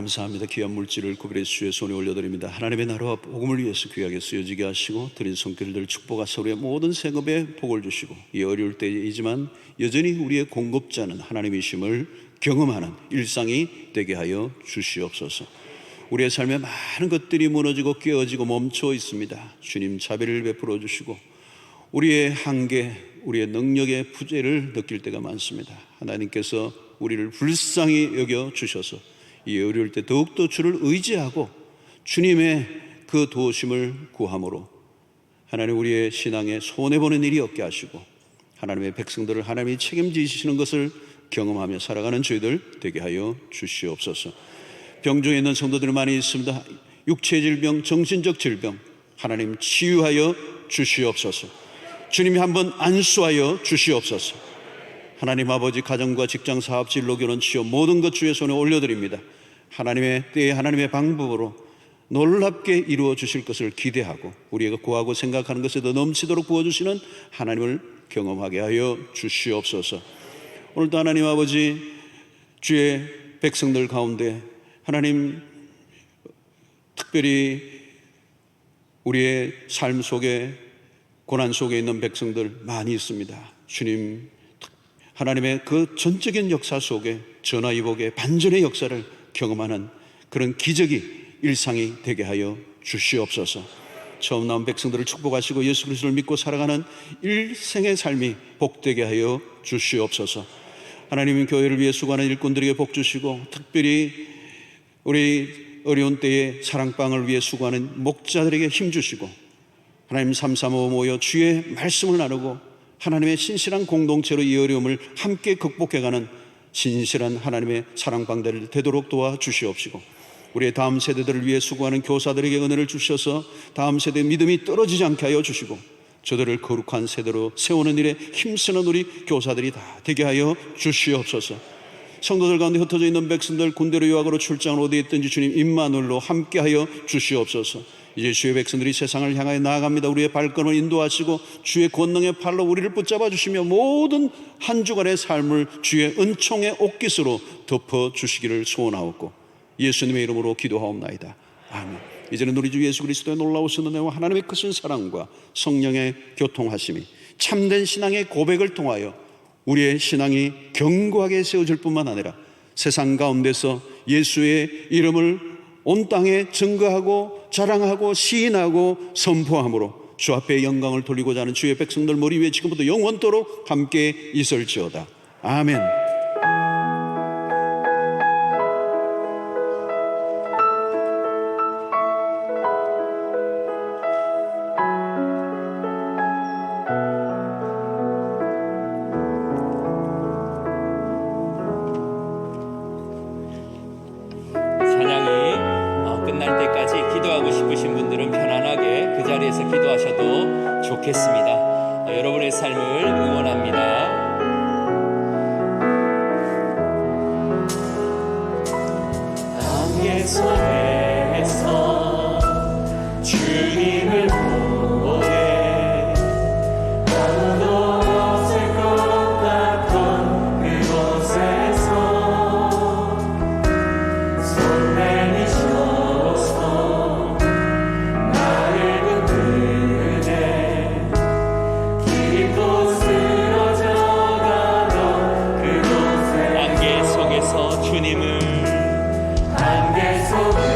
감사합니다. 귀한 물질을 구별해 주의 손에 올려드립니다. 하나님의 나라와 복음을 위해서 귀하게 쓰여지게 하시고 드린 손길들 축복하사 우리의 모든 생업에 복을 주시고 이 어려울 때이지만 여전히 우리의 공급자는 하나님이심을 경험하는 일상이 되게 하여 주시옵소서. 우리의 삶에 많은 것들이 무너지고 깨어지고 멈춰 있습니다. 주님 자비를 베풀어 주시고 우리의 한계, 우리의 능력의 부재를 느낄 때가 많습니다. 하나님께서 우리를 불쌍히 여겨 주셔서 이 어려울 때 더욱더 주를 의지하고 주님의 그 도우심을 구함으로 하나님 우리의 신앙에 손해보는 일이 없게 하시고 하나님의 백성들을 하나님이 책임지시는 것을 경험하며 살아가는 저희들 되게 하여 주시옵소서. 병중에 있는 성도들이 많이 있습니다. 육체 질병, 정신적 질병, 하나님 치유하여 주시옵소서. 주님이 한번 안수하여 주시옵소서. 하나님 아버지, 가정과 직장, 사업, 진로, 결혼, 취업 모든 것 주의 손에 올려드립니다. 하나님의 때에 하나님의 방법으로 놀랍게 이루어 주실 것을 기대하고 우리가 구하고 생각하는 것에 더 넘치도록 부어주시는 하나님을 경험하게 하여 주시옵소서. 오늘도 하나님 아버지, 주의 백성들 가운데 하나님 특별히 우리의 삶 속에 고난 속에 있는 백성들 많이 있습니다. 주님, 하나님의 그 전적인 역사 속에 전화위복의 반전의 역사를 경험하는 그런 기적이 일상이 되게 하여 주시옵소서. 처음 나온 백성들을 축복하시고 예수 그리스도를 믿고 살아가는 일생의 삶이 복되게 하여 주시옵소서. 하나님은 교회를 위해 수고하는 일꾼들에게 복 주시고 특별히 우리 어려운 때에 사랑방을 위해 수고하는 목자들에게 힘 주시고 하나님 335 모여 주의 말씀을 나누고 하나님의 신실한 공동체로 이 어려움을 함께 극복해가는 신실한 하나님의 사랑방들을 되도록 도와주시옵시고 우리의 다음 세대들을 위해 수고하는 교사들에게 은혜를 주셔서 다음 세대의 믿음이 떨어지지 않게 하여 주시고 저들을 거룩한 세대로 세우는 일에 힘쓰는 우리 교사들이 다 되게 하여 주시옵소서. 성도들 가운데 흩어져 있는 백성들 군대로 유학으로 출장을 어디에 있든지 주님 임마누엘로 함께하여 주시옵소서. 이제 주의 백성들이 세상을 향하여 나아갑니다. 우리의 발걸음을 인도하시고 주의 권능의 팔로 우리를 붙잡아 주시며 모든 한 주간의 삶을 주의 은총의 옷깃으로 덮어 주시기를 소원하옵고 예수님의 이름으로 기도하옵나이다. 아멘. 이제는 우리 주 예수 그리스도의 놀라우신 은혜와 하나님의 크신 사랑과 성령의 교통하심이 참된 신앙의 고백을 통하여 우리의 신앙이 견고하게 세워질 뿐만 아니라 세상 가운데서 예수의 이름을 온 땅에 증거하고 자랑하고 시인하고 선포함으로 주 앞에 영광을 돌리고자 하는 주의 백성들 머리 위에 지금부터 영원토록 함께 있을지어다. 아멘. 끝날 때까지 기도하고 싶으신 분들은 편안하게 그 자리에서 기도하셔도 좋겠습니다. 여러분의 삶을 응원합니다. 안개 속에서 주님을 보내 아무도 없을 것 같던 그곳에서 손 내미셔서 나를 붙드네 깊고 쓰러져가던 그곳에 안개 속에서 주님을 안개 속에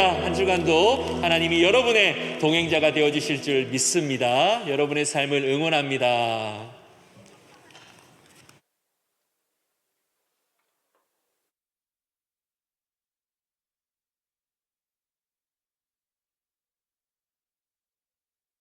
기도합니다. 한 주간도 하나님이 여러분의 동행자가 되어주실 줄 믿습니다. 여러분의 삶을 응원합니다.